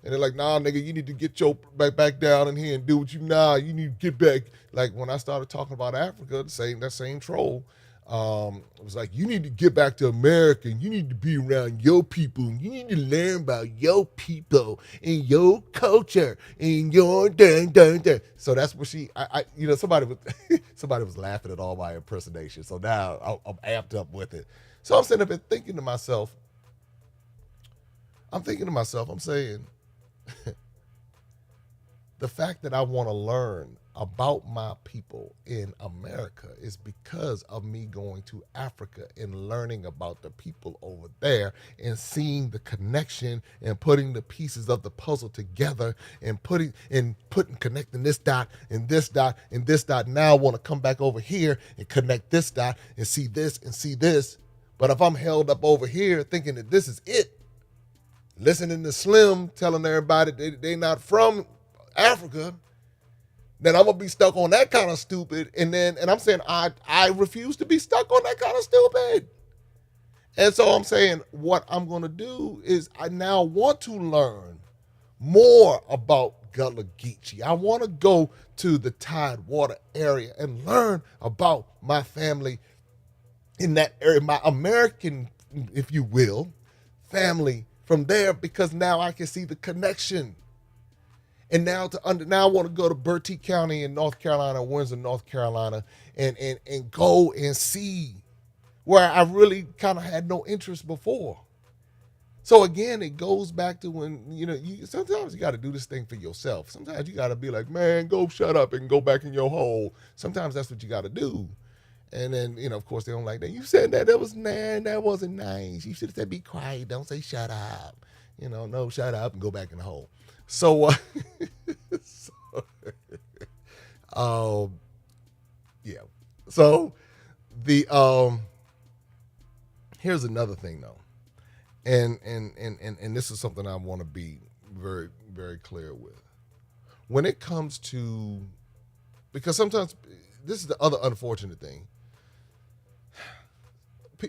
And they're like, nah, nigga, you need to get your back down in here and do what you you need to get back. Like when I started talking about Africa, that same troll, it was like, you need to get back to America and you need to be around your people and you need to learn about your people and your culture and your dun. So that's what somebody was laughing at all my impersonation. So now I'm amped up with it. So I'm sitting up and thinking to myself, I'm saying, the fact that I want to learn about my people in America is because of me going to Africa and learning about the people over there and seeing the connection and putting the pieces of the puzzle together and connecting this dot and this dot and this dot. Now I want to come back over here and connect this dot and see this and see this. But if I'm held up over here thinking that this is it, listening to Slim telling everybody they not from Africa, then I'm gonna be stuck on that kind of stupid. And I'm saying I refuse to be stuck on that kind of stupid. And so I'm saying what I'm gonna do is I now want to learn more about Gullah Geechee. I want to go to the Tidewater area and learn about my family in that area, my American, if you will, family from there, because now I can see the connection. And now I want to go to Bertie County in North Carolina, Windsor, North Carolina, and go and see where I really kind of had no interest before. So again, it goes back to when, sometimes you got to do this thing for yourself. Sometimes you got to be like, man, go shut up and go back in your hole. Sometimes that's what you got to do. And then, of course, they don't like that. You said that that wasn't nice. You should have said, be quiet. Don't say shut up. No, shut up and go back in the hole. So, yeah. So here's another thing though. And this is something I want to be very, very clear with. When it comes to, because sometimes this is the other unfortunate thing.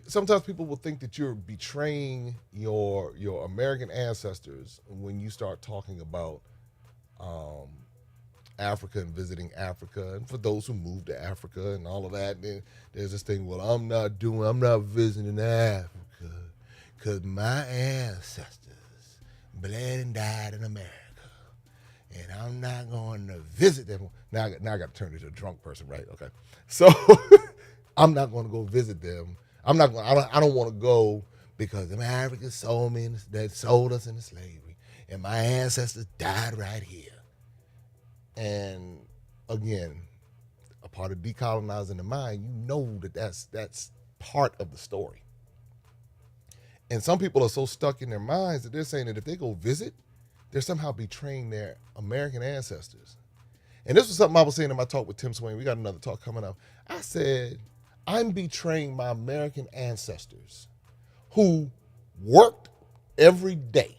Sometimes people will think that you're betraying your American ancestors when you start talking about Africa and visiting Africa. And for those who moved to Africa and all of that, then there's this thing, well, I'm not visiting Africa because my ancestors bled and died in America. And I'm not going to visit them. Now I got to turn into a drunk person, right? Okay. So I'm not going to go visit them. I don't want to go because the Africans sold us into slavery, and my ancestors died right here. And again, a part of decolonizing the mind, that's part of the story. And some people are so stuck in their minds that they're saying that if they go visit, they're somehow betraying their American ancestors. And this was something I was saying in my talk with Tim Swain. We got another talk coming up. I said, I'm betraying my American ancestors who worked every day.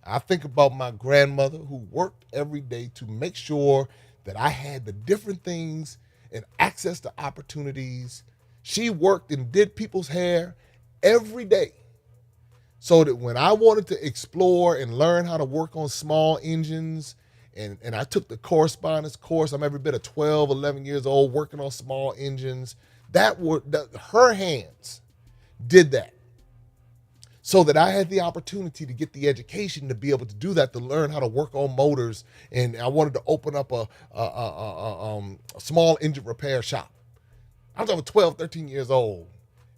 I think about my grandmother who worked every day to make sure that I had the different things and access to opportunities. She worked and did people's hair every day so that when I wanted to explore and learn how to work on small engines, and I took the correspondence course, I'm every bit of 12, 11 years old working on small engines, her hands did that. So that I had the opportunity to get the education to be able to do that, to learn how to work on motors. And I wanted to open up a small engine repair shop. I was over 12, 13 years old.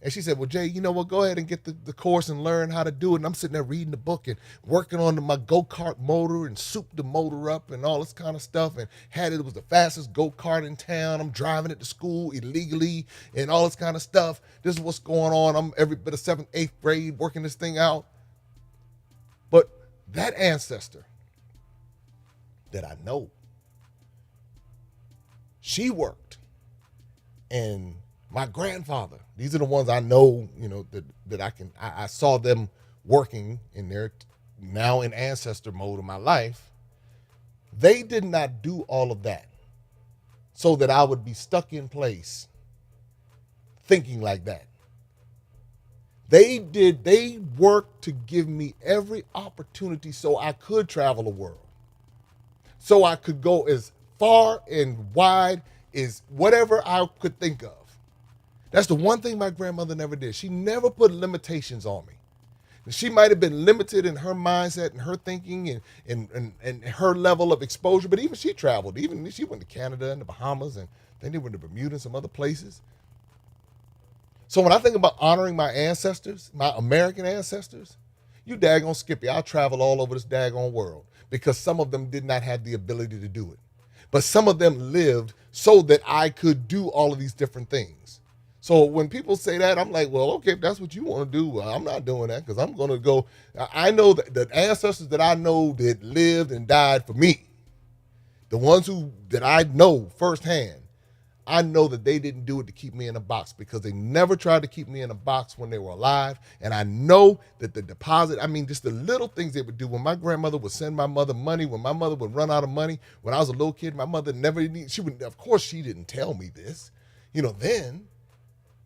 And she said, well, Jay, you know what? Go ahead and get the course and learn how to do it. And I'm sitting there reading the book and working on my go-kart motor and souped the motor up and all this kind of stuff. And it was the fastest go-kart in town. I'm driving it to school illegally and all this kind of stuff. This is what's going on. I'm every bit of 7th, 8th grade working this thing out. But that ancestor that I know, she worked. And my grandfather, these are the ones I know, that I saw them working in their now in ancestor mode of my life. They did not do all of that so that I would be stuck in place thinking like that. They worked to give me every opportunity so I could travel the world. So I could go as far and wide as whatever I could think of. That's the one thing my grandmother never did. She never put limitations on me. She might have been limited in her mindset and her thinking and her level of exposure, but even she traveled. Even she went to Canada and the Bahamas, and then they went to Bermuda and some other places. So when I think about honoring my ancestors, my American ancestors, you daggone Skippy, I'll travel all over this daggone world because some of them did not have the ability to do it. But some of them lived so that I could do all of these different things. So when people say that, I'm like, well, okay, if that's what you want to do, well, I'm not doing that because I'm going to go. I know that the ancestors that I know that lived and died for me, the ones that I know firsthand, I know that they didn't do it to keep me in a box because they never tried to keep me in a box when they were alive. And I know that the deposit, just the little things they would do. When my grandmother would send my mother money, when my mother would run out of money, when I was a little kid, my mother of course she didn't tell me this, then.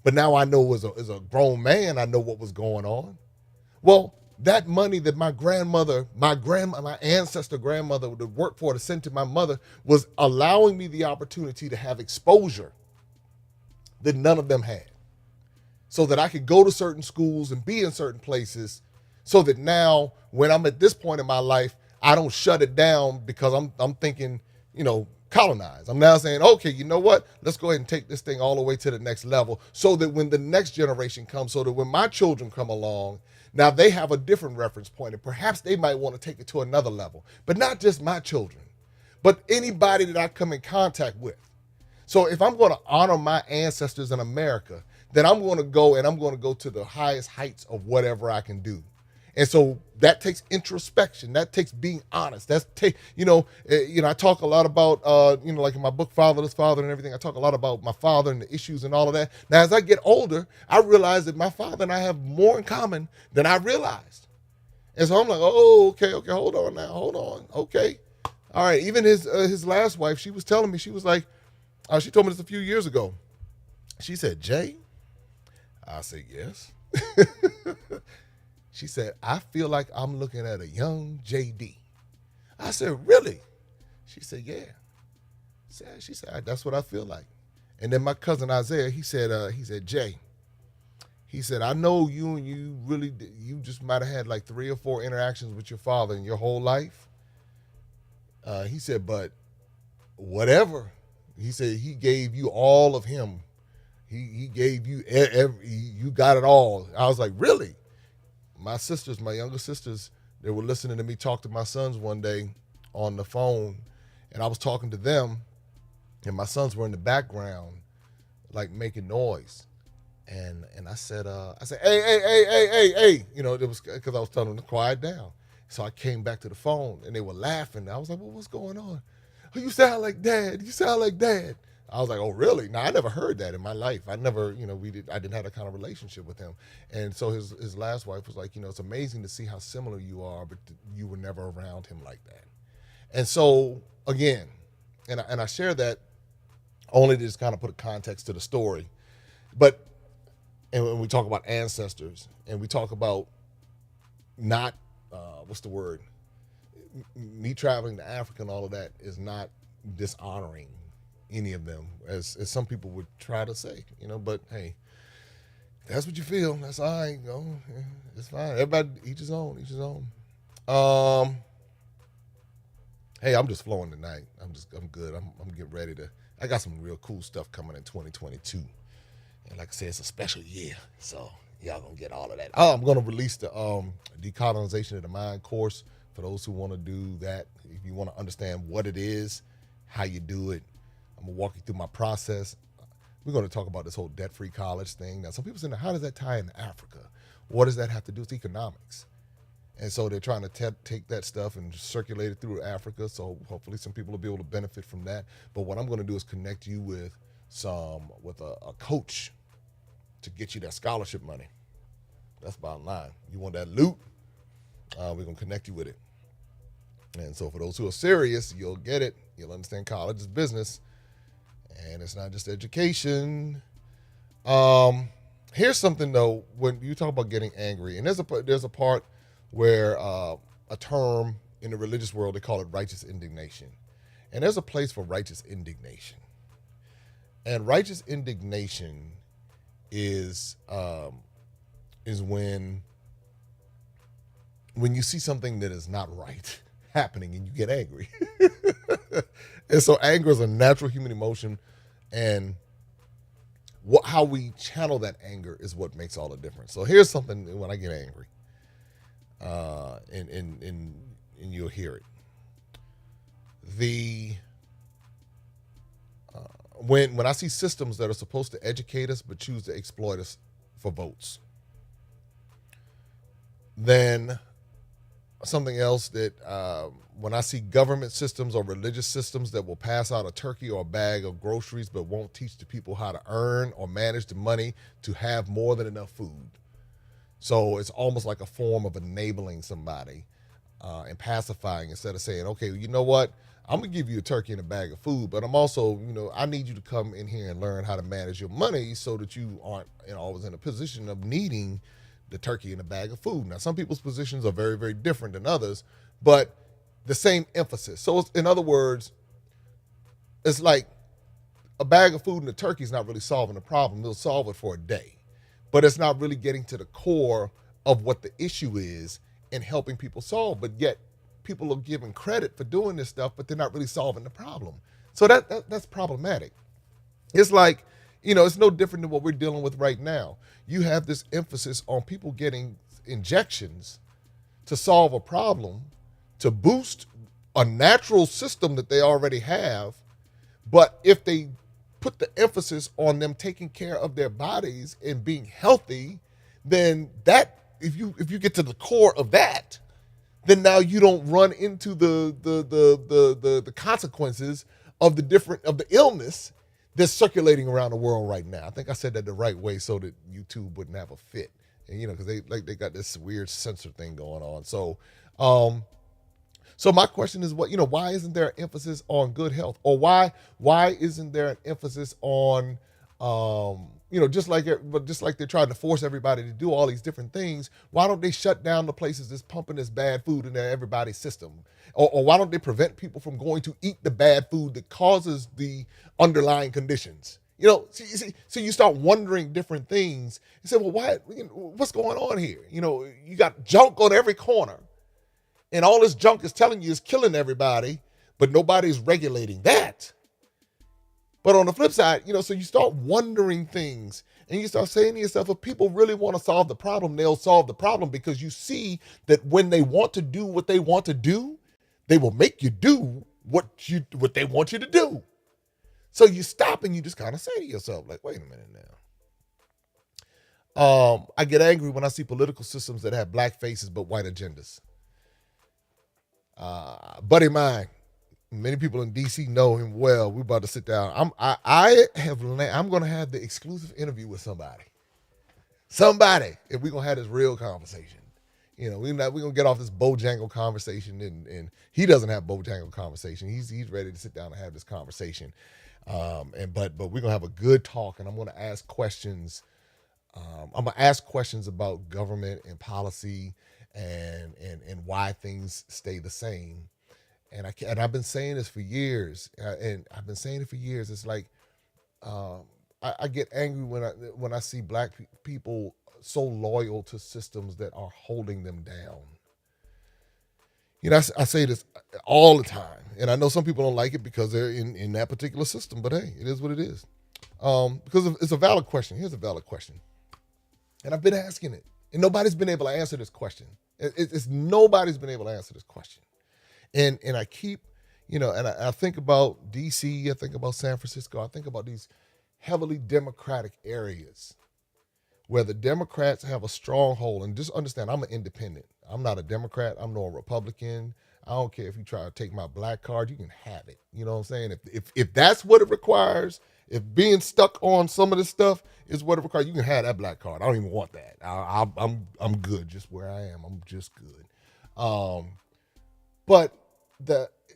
But now I know as a grown man, I know what was going on. Well, that money that my ancestor grandmother would work for to send to my mother was allowing me the opportunity to have exposure that none of them had. So that I could go to certain schools and be in certain places so that now when I'm at this point in my life, I don't shut it down because I'm thinking, colonize. I'm now saying, okay, you know what? Let's go ahead and take this thing all the way to the next level so that when the next generation comes, so that when my children come along, now they have a different reference point, and perhaps they might want to take it to another level. But not just my children, but anybody that I come in contact with. So if I'm going to honor my ancestors in America, then I'm going to go to the highest heights of whatever I can do. And so that takes introspection. That takes being honest. I talk a lot about, like in my book, Fatherless Father and everything, I talk a lot about my father and the issues and all of that. Now, as I get older, I realize that my father and I have more in common than I realized. And so I'm like, oh, okay, hold on. Okay. All right. Even his last wife, she was telling me, she was like, she told me this a few years ago. She said, Jay? I said, yes. She said, I feel like I'm looking at a young JD. I said, really? She said, yeah. She said, that's what I feel like. And then my cousin Isaiah, he said, Jay, he said, I know you just might have had like 3 or 4 interactions with your father in your whole life. He said, but whatever. He said, he gave you all of him. He gave you you got it all. I was like, really? My younger sisters, they were listening to me talk to my sons one day on the phone, and I was talking to them, and my sons were in the background, like making noise. And I said, hey, it was because I was telling them to quiet down. So I came back to the phone, and they were laughing. I was like, well, what's going on? Oh, you sound like Dad. I was like, oh, really? Now, I never heard that in my life. I never, I didn't have that kind of relationship with him. And so his last wife was like, it's amazing to see how similar you are, but you were never around him like that. And so, again, and I share that only to just kind of put a context to the story. And when we talk about ancestors, and we talk about not, me traveling to Africa and all of that is not dishonoring any of them, as some people would try to say, but hey, that's what you feel. That's all right. It's fine. Everybody, each his own. Hey, I'm just flowing tonight. I'm good. I'm getting ready I got some real cool stuff coming in 2022. And like I said, it's a special year. So y'all gonna get all of that. I'm gonna release the Decolonization of the Mind course for those who want to do that. If you want to understand what it is, how you do it, I'm going to walk you through my process. We're going to talk about this whole debt-free college thing. Now, some people say, how does that tie into Africa? What does that have to do with economics? And so they're trying to take that stuff and circulate it through Africa. So hopefully some people will be able to benefit from that. But what I'm going to do is connect you with a coach to get you that scholarship money. That's bottom line. You want that loot? We're going to connect you with it. And so for those who are serious, you'll get it. You'll understand college is business. And it's not just education. Um, Here's something though. When you talk about getting angry, and there's a part where a term in the religious world they call it righteous indignation, and there's a place for righteous indignation. And righteous indignation is is when you see something that is not right happening and you get angry. And so anger is a natural human emotion, and how we channel that anger is what makes all the difference. So here's something when I get angry, and you'll hear it. The when I see systems that are supposed to educate us but choose to exploit us for votes, then something else that when I see government systems or religious systems that will pass out a turkey or a bag of groceries but won't teach the people how to earn or manage the money to have more than enough food. So it's almost like a form of enabling somebody and pacifying instead of saying, okay, you know what? I'm going to give you a turkey and a bag of food, but I'm also, I need you to come in here and learn how to manage your money so that you aren't always in a position of needing the turkey and a bag of food. Now, some people's positions are very, very different than others, but the same emphasis. So, in other words, it's like a bag of food and a turkey is not really solving the problem. It'll solve it for a day, but it's not really getting to the core of what the issue is and helping people solve. But yet, people are given credit for doing this stuff, but they're not really solving the problem. So that's problematic. It's like, it's no different than what we're dealing with right now. You have this emphasis on people getting injections to solve a problem, to boost a natural system that they already have. But if they put the emphasis on them taking care of their bodies and being healthy, then that, if you get to the core of that, then now you don't run into the consequences of the illness that's circulating around the world right now. I think I said that the right way so that YouTube wouldn't have a fit, and because they got this weird censor thing going on. So my question is, why isn't there an emphasis on good health, or why isn't there an emphasis on just like they're trying to force everybody to do all these different things? Why don't they shut down the places that's pumping this bad food into everybody's system? Or why don't they prevent people from going to eat the bad food that causes the underlying conditions? So you start wondering different things. You say, well, what's going on here? You got junk on every corner, and all this junk is telling you is killing everybody, but nobody's regulating that. But on the flip side, so you start wondering things, and you start saying to yourself, if people really want to solve the problem, they'll solve the problem, because you see that when they want to do what they want to do, they will make you do what they want you to do. So you stop and you just kind of say to yourself, like, wait a minute now. I get angry when I see political systems that have black faces but white agendas. Buddy of mine, many people in DC know him well. We're about to sit down. I'm going to have the exclusive interview with somebody, and we're going to have this real conversation. We're going to get off this Bojangle conversation, and he doesn't have Bojangle conversation. He's ready to sit down and have this conversation. But we're going to have a good talk, and I'm going to ask questions. I'm going to ask questions about government and policy and why things stay the same. And I've been saying this for years, It's like I get angry when I see black people so loyal to systems that are holding them down. I say this all the time, and I know some people don't like it because they're in that particular system. But hey, it is what it is. Because it's a valid question. Here's a valid question, and I've been asking it, and nobody's been able to answer this question. Nobody's been able to answer this question. And I keep, and I think about DC, I think about San Francisco, I think about these heavily Democratic areas where the Democrats have a stronghold. And just understand, I'm an independent. I'm not a Democrat. I'm no Republican. I don't care if you try to take my black card, you can have it. You know what I'm saying? If that's what it requires, if being stuck on some of this stuff is what it requires, you can have that black card. I don't even want that. I'm good just where I am. I'm just good. But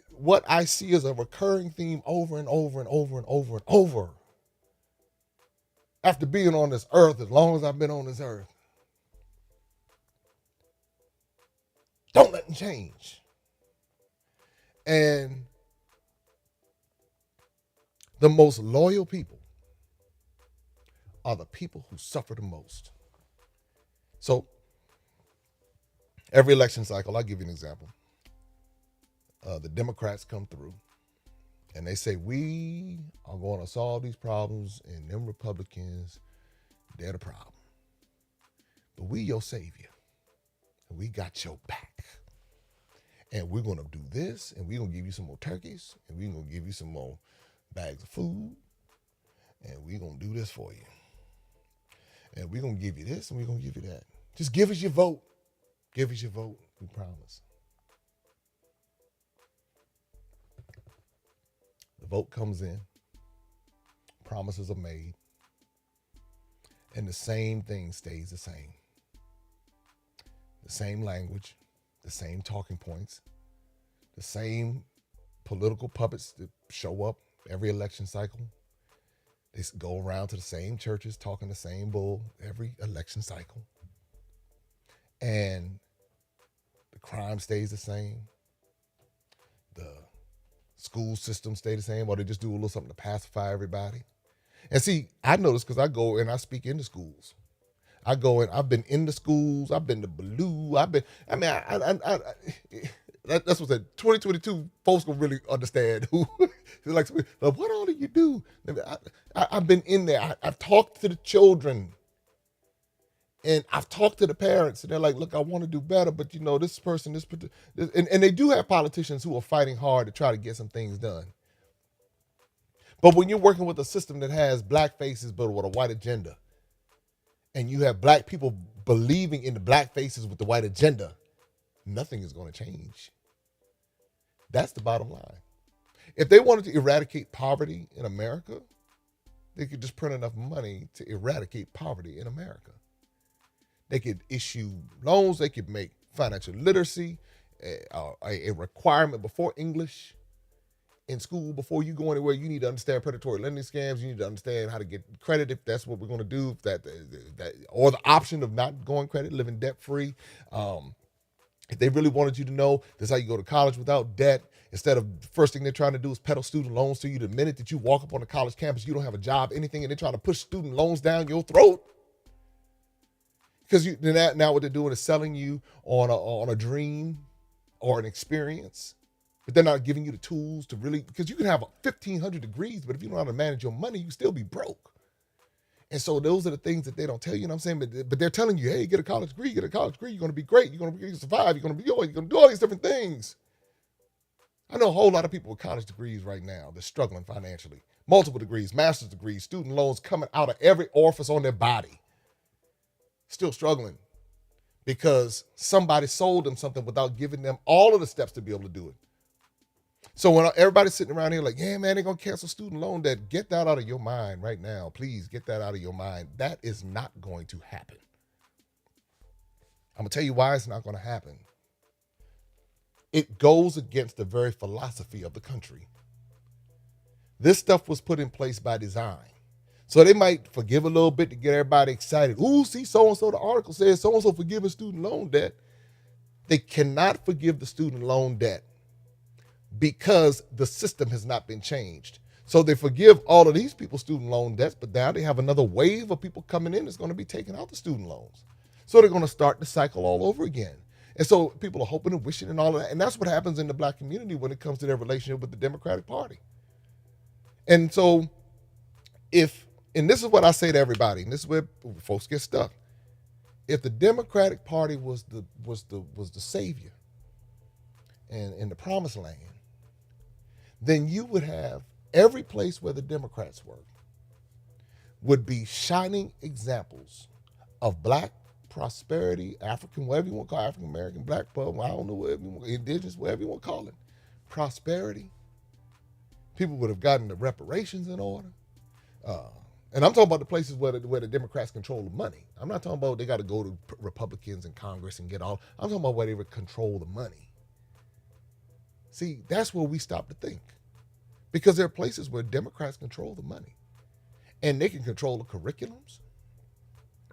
what I see as a recurring theme over and over and over and over and over after being on this earth as long as I've been on this earth, don't let them change. And the most loyal people are the people who suffer the most. So every election cycle, I'll give you an example. The Democrats come through and they say, we are going to solve these problems, and them Republicans, they're the problem. But we your savior, and we got your back. And we're going to do this, and we're going to give you some more turkeys, and we're going to give you some more bags of food, and we're going to do this for you. And we're going to give you this, and we're going to give you that. Just give us your vote. Give us your vote, we promise. The vote comes in, promises are made, and the same thing stays the same. The same language, the same talking points, the same political puppets that show up every election cycle. They go around to the same churches talking the same bull every election cycle. And the crime stays the same. The school system stay the same, or they just do a little something to pacify everybody. And see, I notice because I go and I speak into schools. I go and I've been in the schools. I've been to Ballou. That's what said. 2022 folks gonna really understand who. They're like, what all do you do? I've been in there. I've talked to the children, and I've talked to the parents, and they're like, look, I want to do better, but this person, and they do have politicians who are fighting hard to try to get some things done. But when you're working with a system that has black faces but with a white agenda, and you have black people believing in the black faces with the white agenda, nothing is going to change. That's the bottom line. If they wanted to eradicate poverty in America, they could just print enough money to eradicate poverty in America. They could issue loans. They could make financial literacy a requirement before English in school. Before you go anywhere, you need to understand predatory lending scams. You need to understand how to get credit if that's what we're going to do. Or the option of not going credit, living debt free. If they really wanted you to know, this is how you go to college without debt. Instead of the first thing they're trying to do is peddle student loans to you. The minute that you walk up on the college campus, you don't have a job, anything, and they're trying to push student loans down your throat. Because now what they're doing is selling you on a dream or an experience, but they're not giving you the tools to really, because you can have 1,500 degrees, but if you don't know how to manage your money, you still be broke. And so those are the things that they don't tell you, what I'm saying? But they're telling you, hey, get a college degree, you're going to be great, you're going to survive, you're going to do all these different things. I know a whole lot of people with college degrees right now. They're struggling financially. Multiple degrees, master's degrees, student loans coming out of every orifice on their body. Still struggling because somebody sold them something without giving them all of the steps to be able to do it. So when everybody's sitting around here like, yeah, man, they're going to cancel student loan debt, get that out of your mind right now. Please get that out of your mind. That is not going to happen. I'm going to tell you why it's not going to happen. It goes against the very philosophy of the country. This stuff was put in place by design. So they might forgive a little bit to get everybody excited. Ooh, see, so-and-so, the article says so-and-so forgiving student loan debt. They cannot forgive the student loan debt because the system has not been changed. So they forgive all of these people student loan debts, but now they have another wave of people coming in that's going to be taking out the student loans. So they're going to start the cycle all over again. And so people are hoping and wishing and all of that. And that's what happens in the black community when it comes to their relationship with the Democratic Party. And so and this is what I say to everybody, and this is where folks get stuck. If the Democratic Party was the savior and in the promised land, then you would have every place where the Democrats were would be shining examples of black prosperity, African, whatever you want to call it, African American, black, I don't know, whatever you want, indigenous, whatever you want to call it, prosperity. People would have gotten the reparations in order. And I'm talking about the places where the Democrats control the money. I'm not talking about they got to go to Republicans in Congress and get all. I'm talking about where they would control the money. See, that's where we stop to think. Because there are places where Democrats control the money. and they can control the curriculums.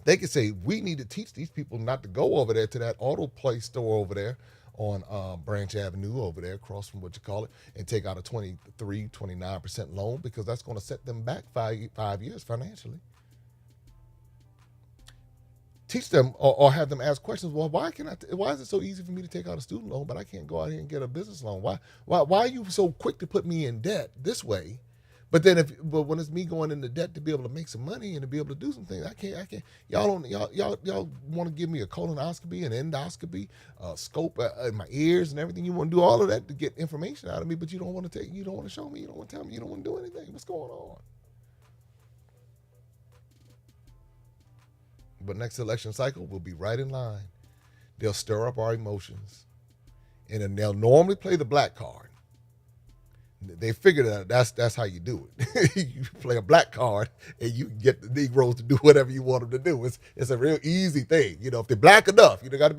They can say, we need to teach these people not to go over there to that auto play store over there on Branch Avenue over there across from what you call it, and take out a 29% loan, because that's going to set them back 5 years financially. Teach them or have them ask questions. Well, why is it so easy for me to take out a student loan, but I can't go out here and get a business loan? Why are you so quick to put me in debt this way? But then but when it's me going into debt to be able to make some money and to be able to do some things, I can't. Y'all want to give me a colonoscopy, an endoscopy, scope in my ears and everything. You want to do all of that to get information out of me, but you don't want to show me, you don't want to tell me, you don't want to do anything. What's going on? But next election cycle, we'll be right in line. They'll stir up our emotions, and then they'll normally play the black card. They figured out that's how you do it. You play a black card, and you can get the Negroes to do whatever you want them to do. It's a real easy thing. If they're black enough, got to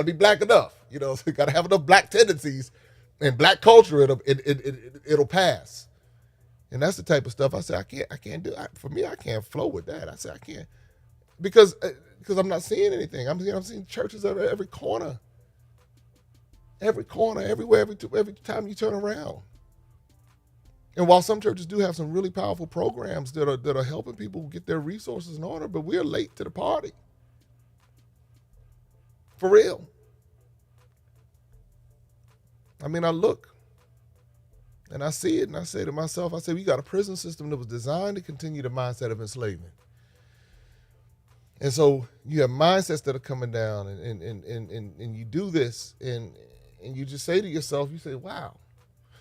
be black enough. So you got to have enough black tendencies and black culture. It'll pass. And that's the type of stuff I say I can't do. For me, I can't flow with that. I say I can't because I'm not seeing anything. I'm seeing churches every corner, everywhere, every time you turn around. And while some churches do have some really powerful programs that are helping people get their resources in order, but we're late to the party. For real. I mean, I look and I see it, and I say to myself, we got a prison system that was designed to continue the mindset of enslavement. And so you have mindsets that are coming down, and you do this, and you just say to yourself, you say, wow.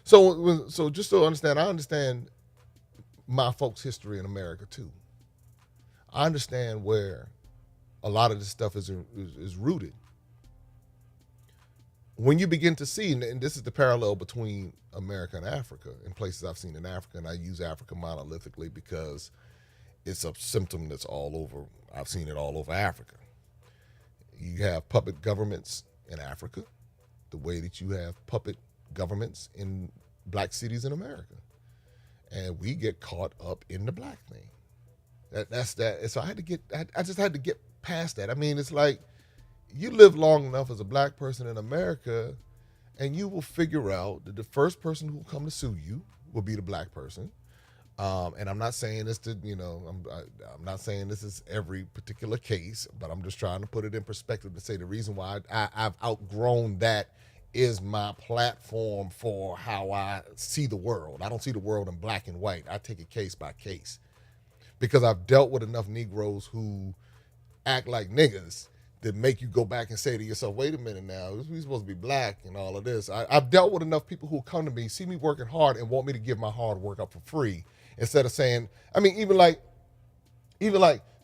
So just to understand, I understand my folks' history in America too. I understand where a lot of this stuff is rooted. When you begin to see, and this is the parallel between America and Africa, in places I've seen in Africa, and I use Africa monolithically because it's a symptom that's all over. I've seen it all over Africa. You have puppet governments in Africa, the way that you have puppet governments in black cities in America, and we get caught up in the black thing. That's that. And so I just had to get past that. I mean, it's like you live long enough as a black person in America, and you will figure out that the first person who will come to sue you will be the black person. And I'm not saying this to, I'm not saying this is every particular case, but I'm just trying to put it in perspective to say the reason why I've outgrown that is my platform for how I see the world. I don't see the world in black and white. I take it case by case because I've dealt with enough Negroes who act like niggas that make you go back and say to yourself, wait a minute now, we're supposed to be black and all of this. I've dealt with enough people who come to me, see me working hard and want me to give my hard work up for free instead of saying, I mean, even like,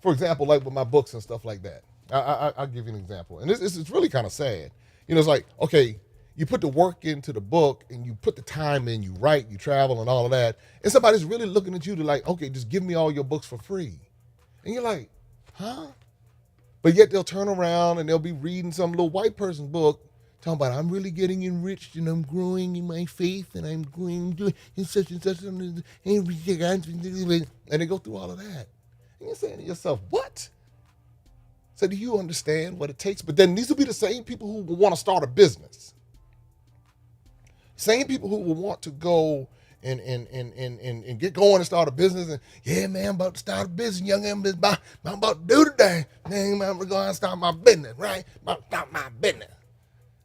for example, like with my books and stuff like that. I'll give you an example. And this is really kind of sad. It's like, okay, you put the work into the book and you put the time in, you write, you travel and all of that. And somebody's really looking at you to like, okay, just give me all your books for free. And you're like, huh? But yet they'll turn around and they'll be reading some little white person's book talking about I'm really getting enriched and I'm growing in my faith and I'm going in such and such and they go through all of that. And you're saying to yourself, what? So do you understand what it takes? But then these will be the same people who will want to start a business. Same people who will want to go and get going and start a business. And yeah, man, I'm about to start a business, young man. I'm about to do today. Man, I'm going to start my business, right? About to start my business.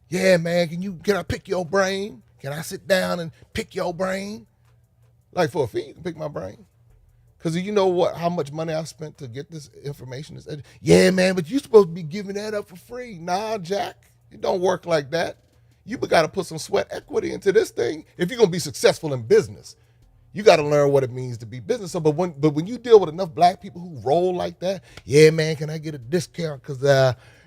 Yeah, man, can I pick your brain? Can I sit down and pick your brain? Like for a fee, you can pick my brain. Because you know how much money I spent to get this information? Yeah, man, but you're supposed to be giving that up for free. Nah, Jack, it don't work like that. You got to put some sweat equity into this thing if you're going to be successful in business. You got to learn what it means to be business. So, but when you deal with enough black people who roll like that, yeah, man, can I get a discount? Because,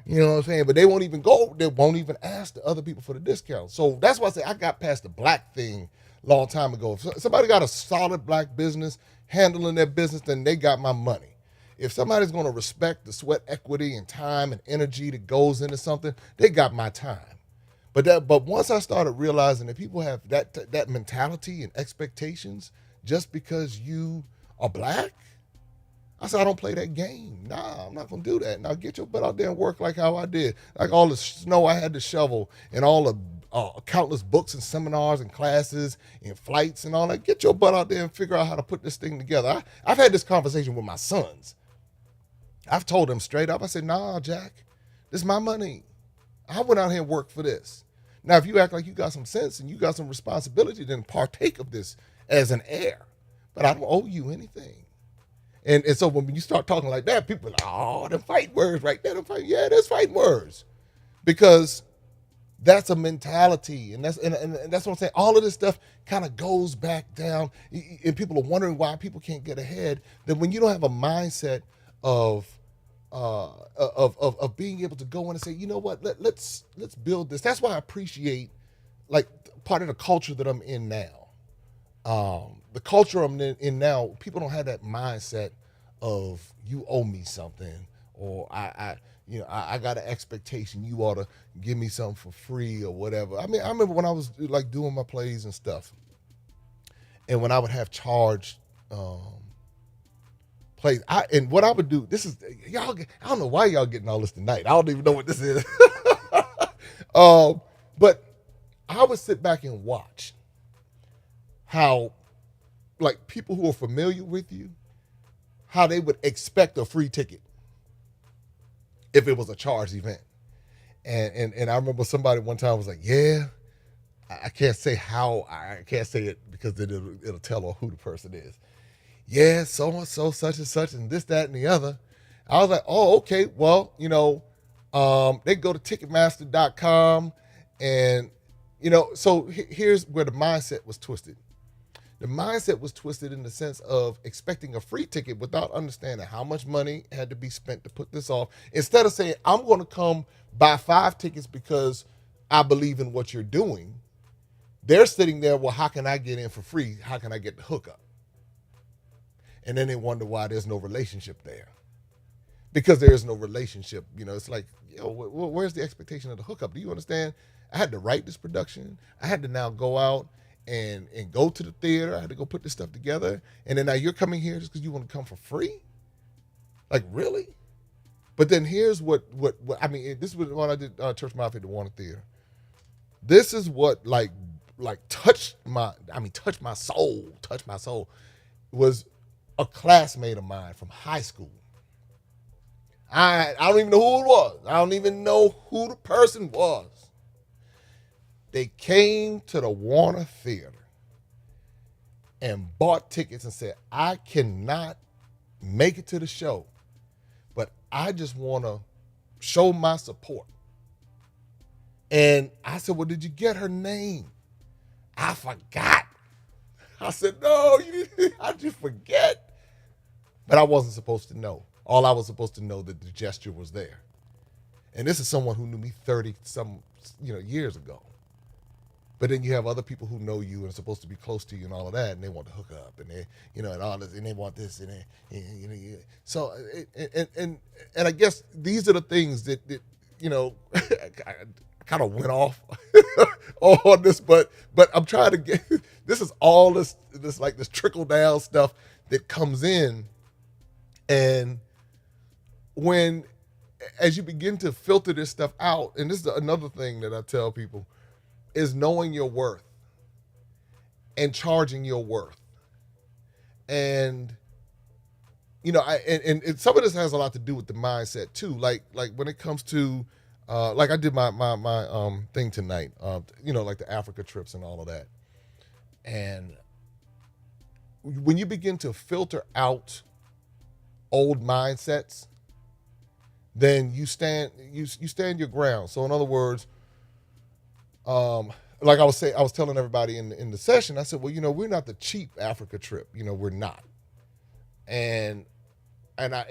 you know what I'm saying? But they won't even ask the other people for the discount. So that's why I say I got past the black thing a long time ago. If somebody got a solid black business handling their business, then they got my money. If somebody's going to respect the sweat equity and time and energy that goes into something, they got my time. But once I started realizing that people have that mentality and expectations just because you are black, I said, I don't play that game. Nah, I'm not going to do that. Now get your butt out there and work like how I did. Like all the snow I had to shovel and all the countless books and seminars and classes and flights and all that. Get your butt out there and figure out how to put this thing together. I've had this conversation with my sons. I've told them straight up. I said, nah, Jack, this is my money. I went out here and worked for this. Now, if you act like you got some sense and you got some responsibility, then partake of this as an heir. But I don't owe you anything. And so when you start talking like that, people are like, oh, them fighting words right there. Yeah, there's fighting words. Because that's a mentality. And that's what I'm saying. All of this stuff kind of goes back down. And people are wondering why people can't get ahead. Then when you don't have a mindset of being able to go in and say, you know what, let's build this. That's why I appreciate like part of the culture that I'm in now. The culture I'm in now, people don't have that mindset of you owe me something, or I got an expectation you ought to give me something for free or whatever. I mean, I remember when I was like doing my plays and stuff, and when I would have charged plays, and what I would do, this is y'all. I don't know why y'all getting all this tonight. I don't even know what this is. But I would sit back and watch how, like, people who are familiar with you, how they would expect a free ticket if it was a charged event. And I remember somebody one time was like, yeah, I can't say how, I can't say it because then it'll tell who the person is. Yeah, so-and-so, such and such, and this, that, and the other. I was like, oh, okay, well, they go to Ticketmaster.com, and, so here's where the mindset was twisted. The mindset was twisted in the sense of expecting a free ticket without understanding how much money had to be spent to put this off. Instead of saying, I'm going to come buy 5 tickets because I believe in what you're doing, they're sitting there, well, how can I get in for free? How can I get the hookup? And then they wonder why there's no relationship there. Because there is no relationship. It's like, where's the expectation of the hookup? Do you understand? I had to write this production. I had to now go out and go to the theater. I had to go put this stuff together. And then now you're coming here just because you want to come for free? Like, really? But then here's what I mean, this was when I did Church Mafia at the Warner Theater. This is what like touched my soul, was a classmate of mine from high school. I don't even know who it was. I don't even know who the person was. They came to the Warner Theater and bought tickets and said, I cannot make it to the show, but I just want to show my support. And I said, well, did you get her name? I forgot. I said, no, I just forget. But I wasn't supposed to know. All I was supposed to know that the gesture was there. And this is someone who knew me 30 some years ago. But then you have other people who know you and are supposed to be close to you and all of that, and they want to hook up, and they, and all this, and they want this, and so, and I guess these are the things that I kind of went off on this, but I'm trying to get, this is all this trickle down stuff that comes in, and as you begin to filter this stuff out, and this is another thing that I tell people, is knowing your worth and charging your worth. And, and some of this has a lot to do with the mindset too. Like when it comes to, like I did my thing tonight, like the Africa trips and all of that. And when you begin to filter out old mindsets, then you stand your ground. So in other words, like I was telling everybody in the session, I said, well, we're not the cheap Africa trip. We're not. And now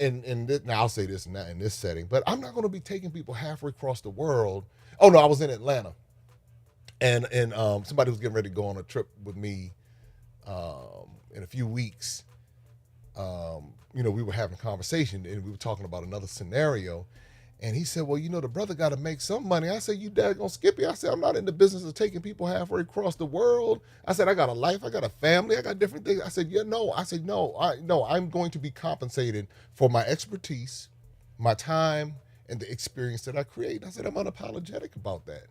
I'll say this in this setting, but I'm not going to be taking people halfway across the world. Oh no, I was in Atlanta, and somebody was getting ready to go on a trip with me in a few weeks. We were having a conversation and we were talking about another scenario, And he said, well, the brother got to make some money. I said, you daggone Skippy. I said, I'm not in the business of taking people halfway across the world. I said, I got a life. I got a family. I got different things. I said, yeah, no. I said, no, I'm going to be compensated for my expertise, my time, and the experience that I create. I said, I'm unapologetic about that.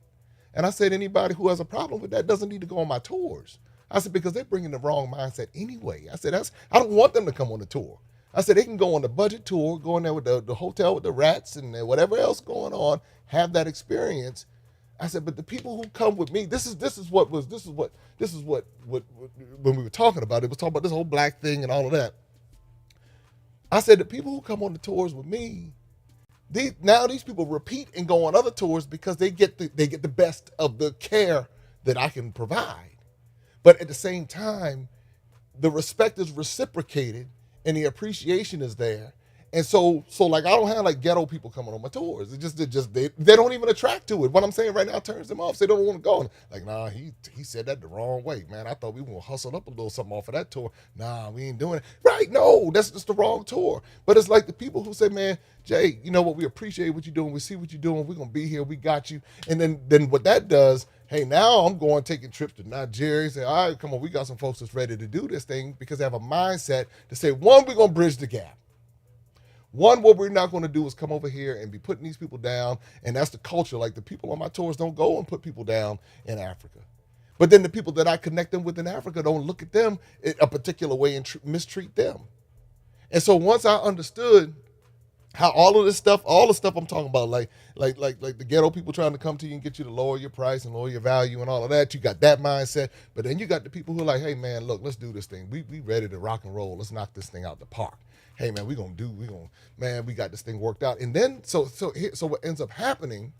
And I said, anybody who has a problem with that doesn't need to go on my tours. I said, because they're bringing the wrong mindset anyway. I said, I don't want them to come on the tour. I said, they can go on the budget tour, go in there with the hotel with the rats and whatever else going on, have that experience. I said, but the people who come with me, this is what when we were talking about it was talking about this whole black thing and all of that. I said, the people who come on the tours with me, these people repeat and go on other tours because they get the best of the care that I can provide. But at the same time, the respect is reciprocated and the appreciation is there. And so like I don't have like ghetto people coming on my tours. They don't even attract to it. What I'm saying right now turns them off. So they don't want to go. And like, nah, he said that the wrong way, man. I thought we were gonna hustle up a little something off of that tour. Nah, we ain't doing it. Right? No, that's just the wrong tour. But it's like the people who say, man, Jay, you know what? We appreciate what you're doing. We see what you're doing. We're gonna be here. We got you. And then what that does, hey, now I'm going taking trips to Nigeria. Say, all right, come on, we got some folks that's ready to do this thing because they have a mindset to say, one, we're gonna bridge the gap. One, what we're not going to do is come over here and be putting these people down, and that's the culture. Like the people on my tours don't go and put people down in Africa. But then the people that I connect them with in Africa don't look at them a particular way and mistreat them. And so once I understood how all of this stuff, all the stuff I'm talking about, like the ghetto people trying to come to you and get you to lower your price and lower your value and all of that, you got that mindset. But then you got the people who are like, hey man, look, let's do this thing. We ready to rock and roll. Let's knock this thing out the park. Hey man, we got this thing worked out. And then so what ends up happening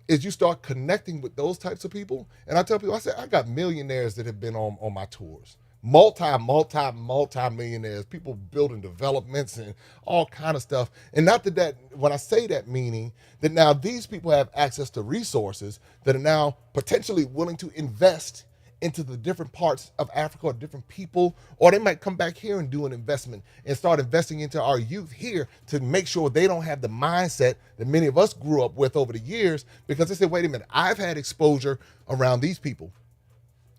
is you start connecting with those types of people. And I tell people, I say, I got millionaires that have been on my tours. Multi-millionaires, people building developments and all kind of stuff. And not that when I say that, meaning that now these people have access to resources that are now potentially willing to invest into the different parts of Africa or different people, or they might come back here and do an investment and start investing into our youth here to make sure they don't have the mindset that many of us grew up with over the years, because they say, wait a minute, I've had exposure around these people.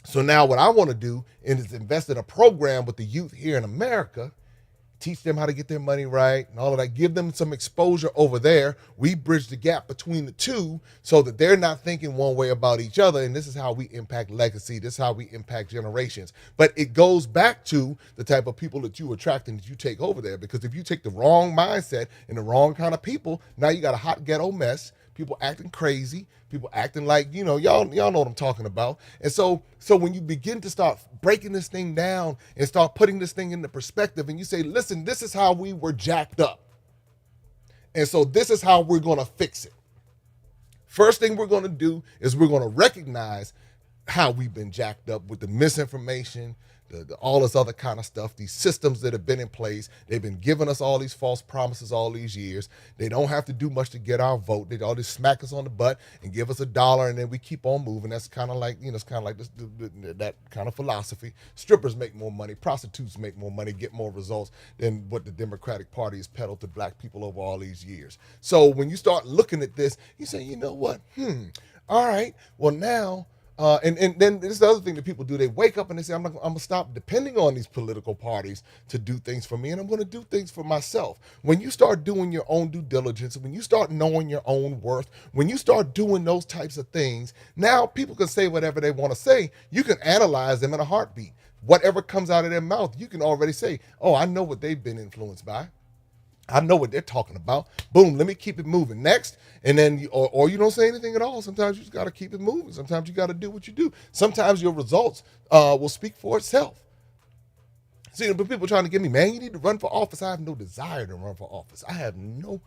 So now what I want to do is invest in a program with the youth here in America, teach them how to get their money right and all of that, give them some exposure over there. We bridge the gap between the two so that they're not thinking one way about each other. And this is how we impact legacy. This is how we impact generations. But it goes back to the type of people that you attract and that you take over there. Because if you take the wrong mindset and the wrong kind of people, now you got a hot ghetto mess, people acting crazy, people acting like, y'all know what I'm talking about. And so when you begin to start breaking this thing down and start putting this thing into perspective and you say, listen, this is how we were jacked up. And so this is how we're going to fix it. First thing we're going to do is we're going to recognize how we've been jacked up with the misinformation, all this other kind of stuff, these systems that have been in place. They've been giving us all these false promises all these years. They don't have to do much to get our vote. They all just smack us on the butt and give us $1 and then we keep on moving. That's kind of like, it's kind of like this, that kind of philosophy. Strippers make more money. Prostitutes make more money, get more results than what the Democratic Party has peddled to black people over all these years. So when you start looking at this, you say, you know what? All right, well now, and then this is the other thing that people do. They wake up and they say, I'm going to stop depending on these political parties to do things for me, and I'm going to do things for myself. When you start doing your own due diligence, when you start knowing your own worth, when you start doing those types of things, now people can say whatever they want to say. You can analyze them in a heartbeat. Whatever comes out of their mouth, you can already say, oh, I know what they've been influenced by. I know what they're talking about. Boom, let me keep it moving. Next, and then, or you don't say anything at all. Sometimes you just got to keep it moving. Sometimes you got to do what you do. Sometimes your results will speak for itself. See, but people trying to get me, man, you need to run for office. I have no desire to run for office. I have none,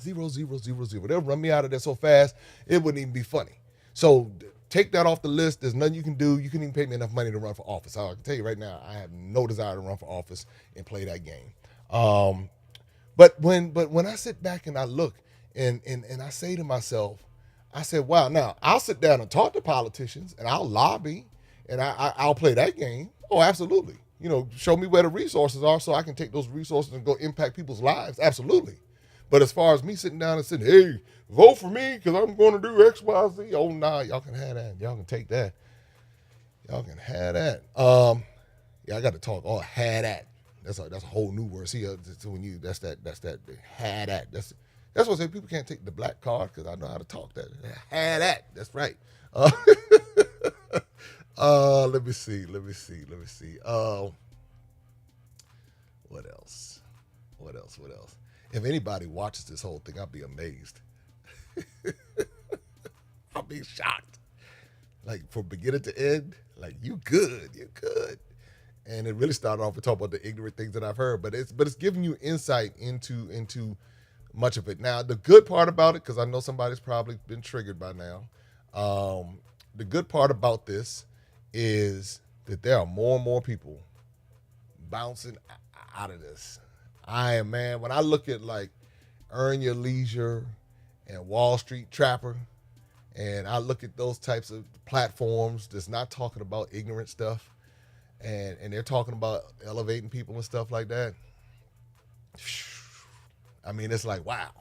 zero. They'll run me out of there so fast, it wouldn't even be funny. So take that off the list. There's nothing you can do. You couldn't even pay me enough money to run for office. I can tell you right now, I have no desire to run for office and play that game. But when I sit back and I look and I say to myself, I said, wow, now I'll sit down and talk to politicians and I'll lobby and I'll play that game. Oh, absolutely. Show me where the resources are so I can take those resources and go impact people's lives. Absolutely. But as far as me sitting down and saying, hey, vote for me because I'm going to do X, Y, Z. Oh, nah, y'all can have that. Y'all can take that. Y'all can have that. Yeah, I got to talk. Oh, had that. That's a whole new word. See, when you that's that had that. That's what I say. People can't take the black card because I know how to talk that. Had that. That's right. Let me see. What else? If anybody watches this whole thing, I'll be amazed. I'll be shocked. Like from beginning to end, like you're good. And it really started off with talking about the ignorant things that I've heard, but it's giving you insight into much of it. Now, the good part about it, because I know somebody's probably been triggered by now, the good part about this is that there are more and more people bouncing out of this. When I look at like Earn Your Leisure and Wall Street Trapper, and I look at those types of platforms that's not talking about ignorant stuff, and they're talking about elevating people and stuff like that. I mean, it's like, wow.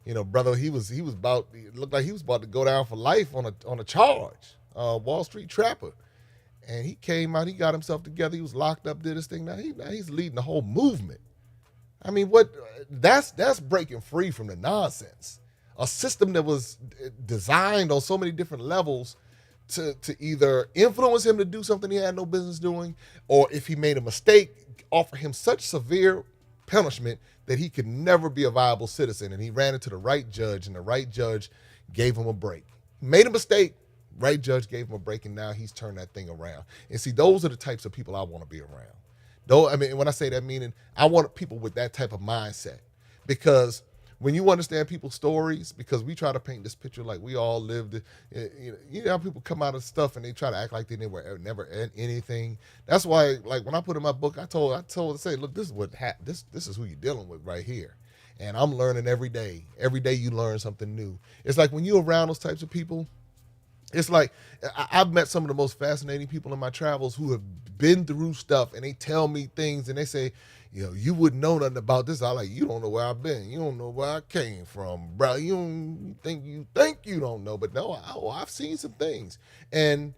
You know, brother, it looked like he was about to go down for life on a charge, Wall Street Trapper. And he came out, he got himself together, he was locked up, did his thing. Now he's leading the whole movement. I mean, that's breaking free from the nonsense. A system that was designed on so many different levels to either influence him to do something he had no business doing, or if he made a mistake, offer him such severe punishment that he could never be a viable citizen. And he ran into the right judge, and the right judge gave him a break. He made a mistake, right judge gave him a break, and now he's turned that thing around. And see, those are the types of people I want to be around. Though, I mean, when I say that, meaning I want people with that type of mindset, because when you understand people's stories, because we try to paint this picture like we all lived, you know how people come out of stuff and they try to act like they never anything. That's why, like when I put in my book, I told to say, look, this is what this is who you're dealing with right here, and I'm learning every day. Every day you learn something new. It's like when you're around those types of people. It's like I've met some of the most fascinating people in my travels who have been through stuff, and they tell me things, and they say, you know, you wouldn't know nothing about this. I like, you don't know where I've been. You don't know where I came from, bro. You think you don't know, but no, I've seen some things. And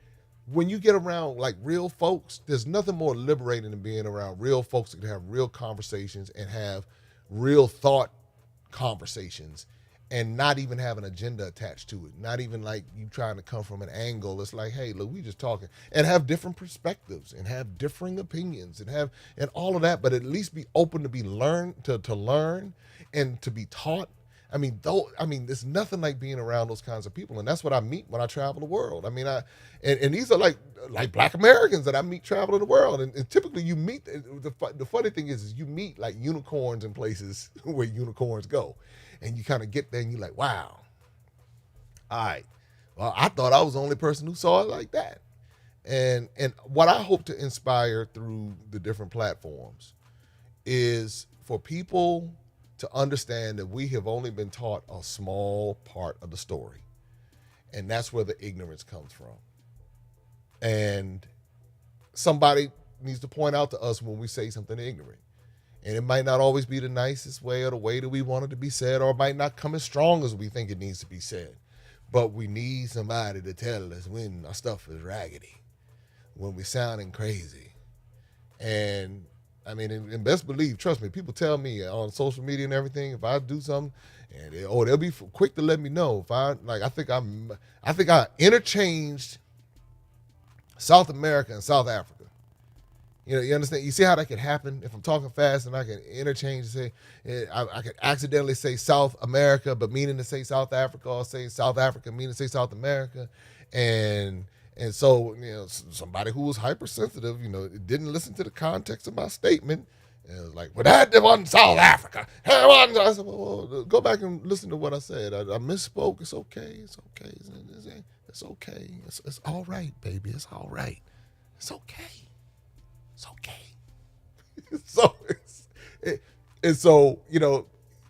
when you get around like real folks, there's nothing more liberating than being around real folks that can have real conversations and have real thought conversations, and not even have an agenda attached to it. Not even like you trying to come from an angle. It's like, hey, look, we just talking, and have different perspectives and have differing opinions and all of that, but at least be open to be learned, to learn and to be taught. I mean, there's nothing like being around those kinds of people. And that's what I meet when I travel the world. I mean, and these are like Black Americans that I meet traveling the world. And typically you meet, the funny thing is you meet like unicorns in places where unicorns go. And you kind of get there and you're like, wow, all right. Well, I thought I was the only person who saw it like that. And what I hope to inspire through the different platforms is for people to understand that we have only been taught a small part of the story. And that's where the ignorance comes from. And somebody needs to point out to us when we say something ignorant. And it might not always be the nicest way or the way that we want it to be said, or it might not come as strong as we think it needs to be said. But we need somebody to tell us when our stuff is raggedy, when we're sounding crazy. And I mean, and best believe, trust me, people tell me on social media and everything, if I do something, and they'll be quick to let me know. If I think I interchanged South America and South Africa. You know, you understand? You see how that could happen? If I'm talking fast and I can interchange, say, I could accidentally say South America, but meaning to say South Africa, or say South Africa, meaning to say South America. And so, you know, somebody who was hypersensitive, you know, didn't listen to the context of my statement. And it was like, well, that wasn't South Africa. I said, well, go back and listen to what I said. I misspoke. It's okay. It's okay. It's okay. It's all right, baby. It's all right. It's okay. It's okay. So, you know,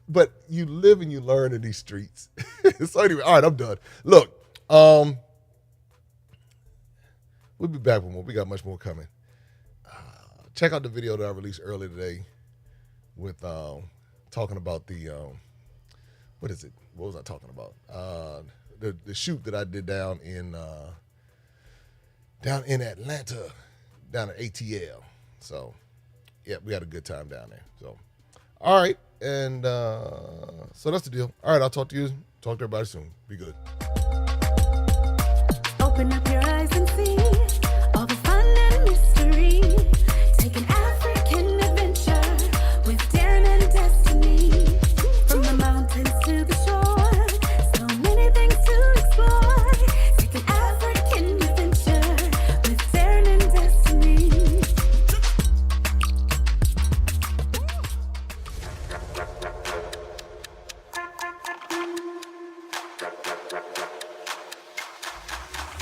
but you live and you learn in these streets. So anyway, all right, I'm done. Look, we'll be back with more. We got much more coming. Check out the video that I released earlier today with talking about the what is it? What was I talking about? The shoot that I did down in Atlanta, down at ATL. So, yeah, we had a good time down there. So, all right, and so that's the deal. All right, I'll talk to everybody soon. Be good. Open up your eyes and see.